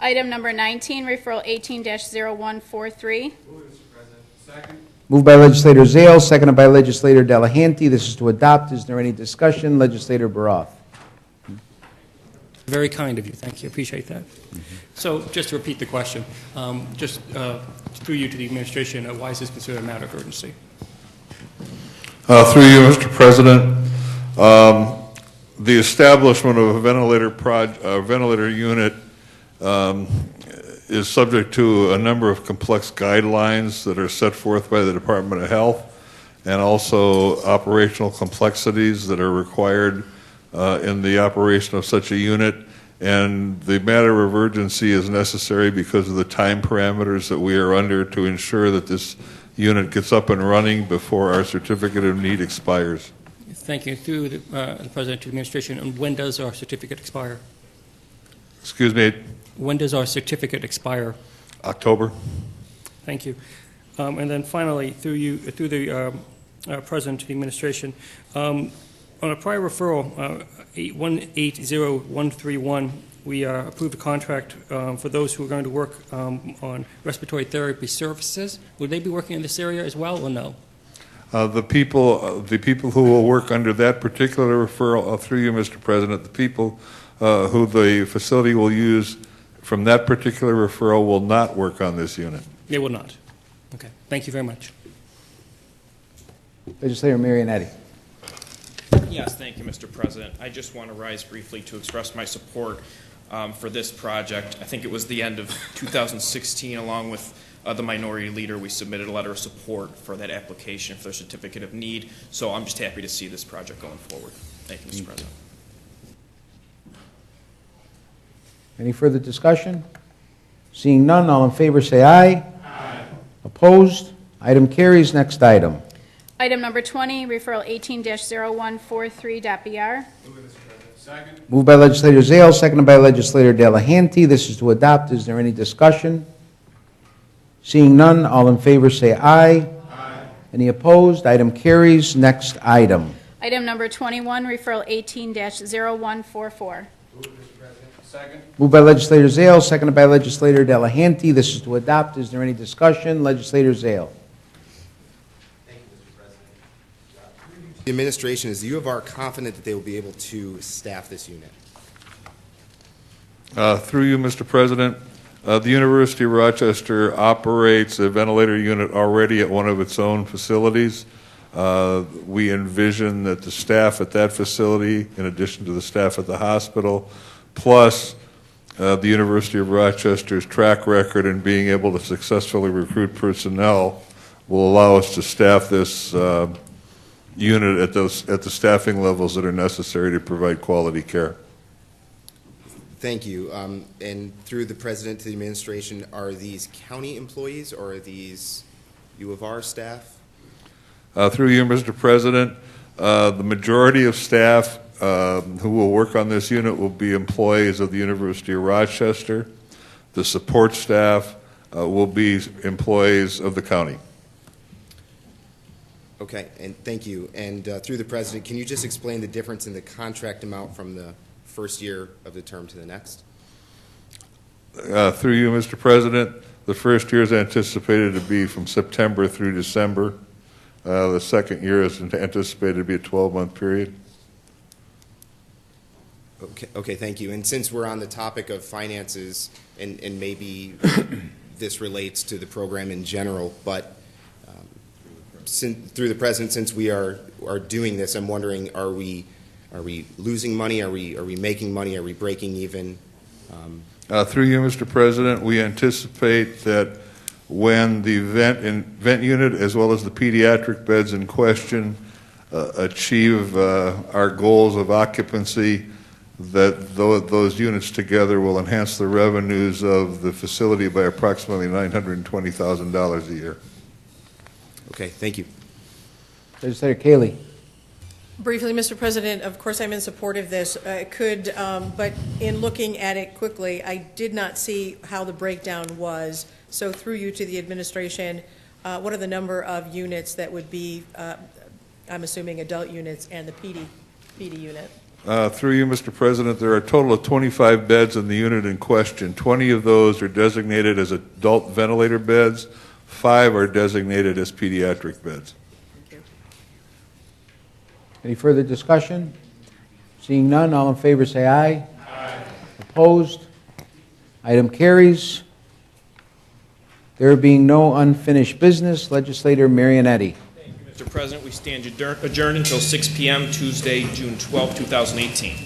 Item number 19, referral 18-0143. Second. Moved by Legislator Zale, seconded by Legislator Delahanty. This is to adopt. Is there any discussion? Legislator Baroth. Very kind of you. Thank you. Appreciate that. So just to repeat the question, just through you to the administration, why is this considered a matter of urgency? Through you, Mr. President, the establishment of a ventilator unit is subject to a number of complex guidelines that are set forth by the Department of Health, and also operational complexities that are required in the operation of such a unit. And the matter of urgency is necessary because of the time parameters that we are under to ensure that this unit gets up and running before our certificate of need expires. Thank you. Through the President to the administration, and when does our certificate expire? Excuse me? When does our certificate expire? October. Thank you. And then finally, through the President to the administration, are On a prior referral, 180131, we approved a contract for those who are going to work on respiratory therapy services. Would they be working in this area as well, or no? The people who will work under that particular referral, through you, Mr. President, the people who the facility will use from that particular referral will not work on this unit. They will not. Okay. Thank you very much. Legislator Marionetti. Yes, thank you, Mr. President. I just want to rise briefly to express my support for this project. I think it was the end of 2016, along with the minority leader, we submitted a letter of support for that application for their certificate of need. So I'm just happy to see this project going forward. Thank you, Mr. President. Any further discussion? Seeing none, all in favor say aye. Aye. Opposed? Item carries. Next item. Item number 20, referral 18-0143.BR. Moved by Legislator Zale, seconded by Legislator Delahanty. This is to adopt. Is there any discussion? Seeing none, all in favor say aye. Aye. Any opposed? Item carries. Next item. Item number 21, referral 18-0144. Moved by Legislator Zale, seconded by Legislator Delahanty. This is to adopt. Is there any discussion? Legislator Zale. The administration, is the U of R confident that they will be able to staff this unit? Through you, Mr. President, the University of Rochester operates a ventilator unit already at one of its own facilities. We envision that the staff at that facility, in addition to the staff at the hospital, plus the University of Rochester's track record in being able to successfully recruit personnel, will allow us to staff this unit at the staffing levels that are necessary to provide quality care. Thank you. And through the President to the administration, are these county employees or are these U of R staff? Through you, Mr. President, the majority of staff who will work on this unit will be employees of the University of Rochester. The support staff will be employees of the county. Okay, and thank you. And through the President, can you just explain the difference in the contract amount from the first year of the term to the next? Through you, Mr. President, the first year is anticipated to be from September through December. The second year is anticipated to be a 12-month period. Okay, thank you. And since we're on the topic of finances, and maybe this relates to the program in general, but through the President, since we are doing this, I'm wondering, are we losing money? Are we making money? Are we breaking even? Through you, Mr. President, we anticipate that when the vent unit as well as the pediatric beds in question achieve our goals of occupancy, that those units together will enhance the revenues of the facility by approximately $920,000 a year. Okay, thank you. Legislator Cayley. Briefly, Mr. President, of course I'm in support of this. But in looking at it quickly, I did not see how the breakdown was. So through you to the administration, what are the number of units that would be, I'm assuming, adult units and the PD unit? Through you, Mr. President, there are a total of 25 beds in the unit in question. 20 of those are designated as adult ventilator beds. 5 are designated as pediatric beds. Any further discussion? Seeing none, all in favor say aye. Aye. Opposed? Item carries. There being no unfinished business, Legislator Marionetti. Thank you, Mr. President. We stand adjourned until 6 p.m. Tuesday, June 12, 2018.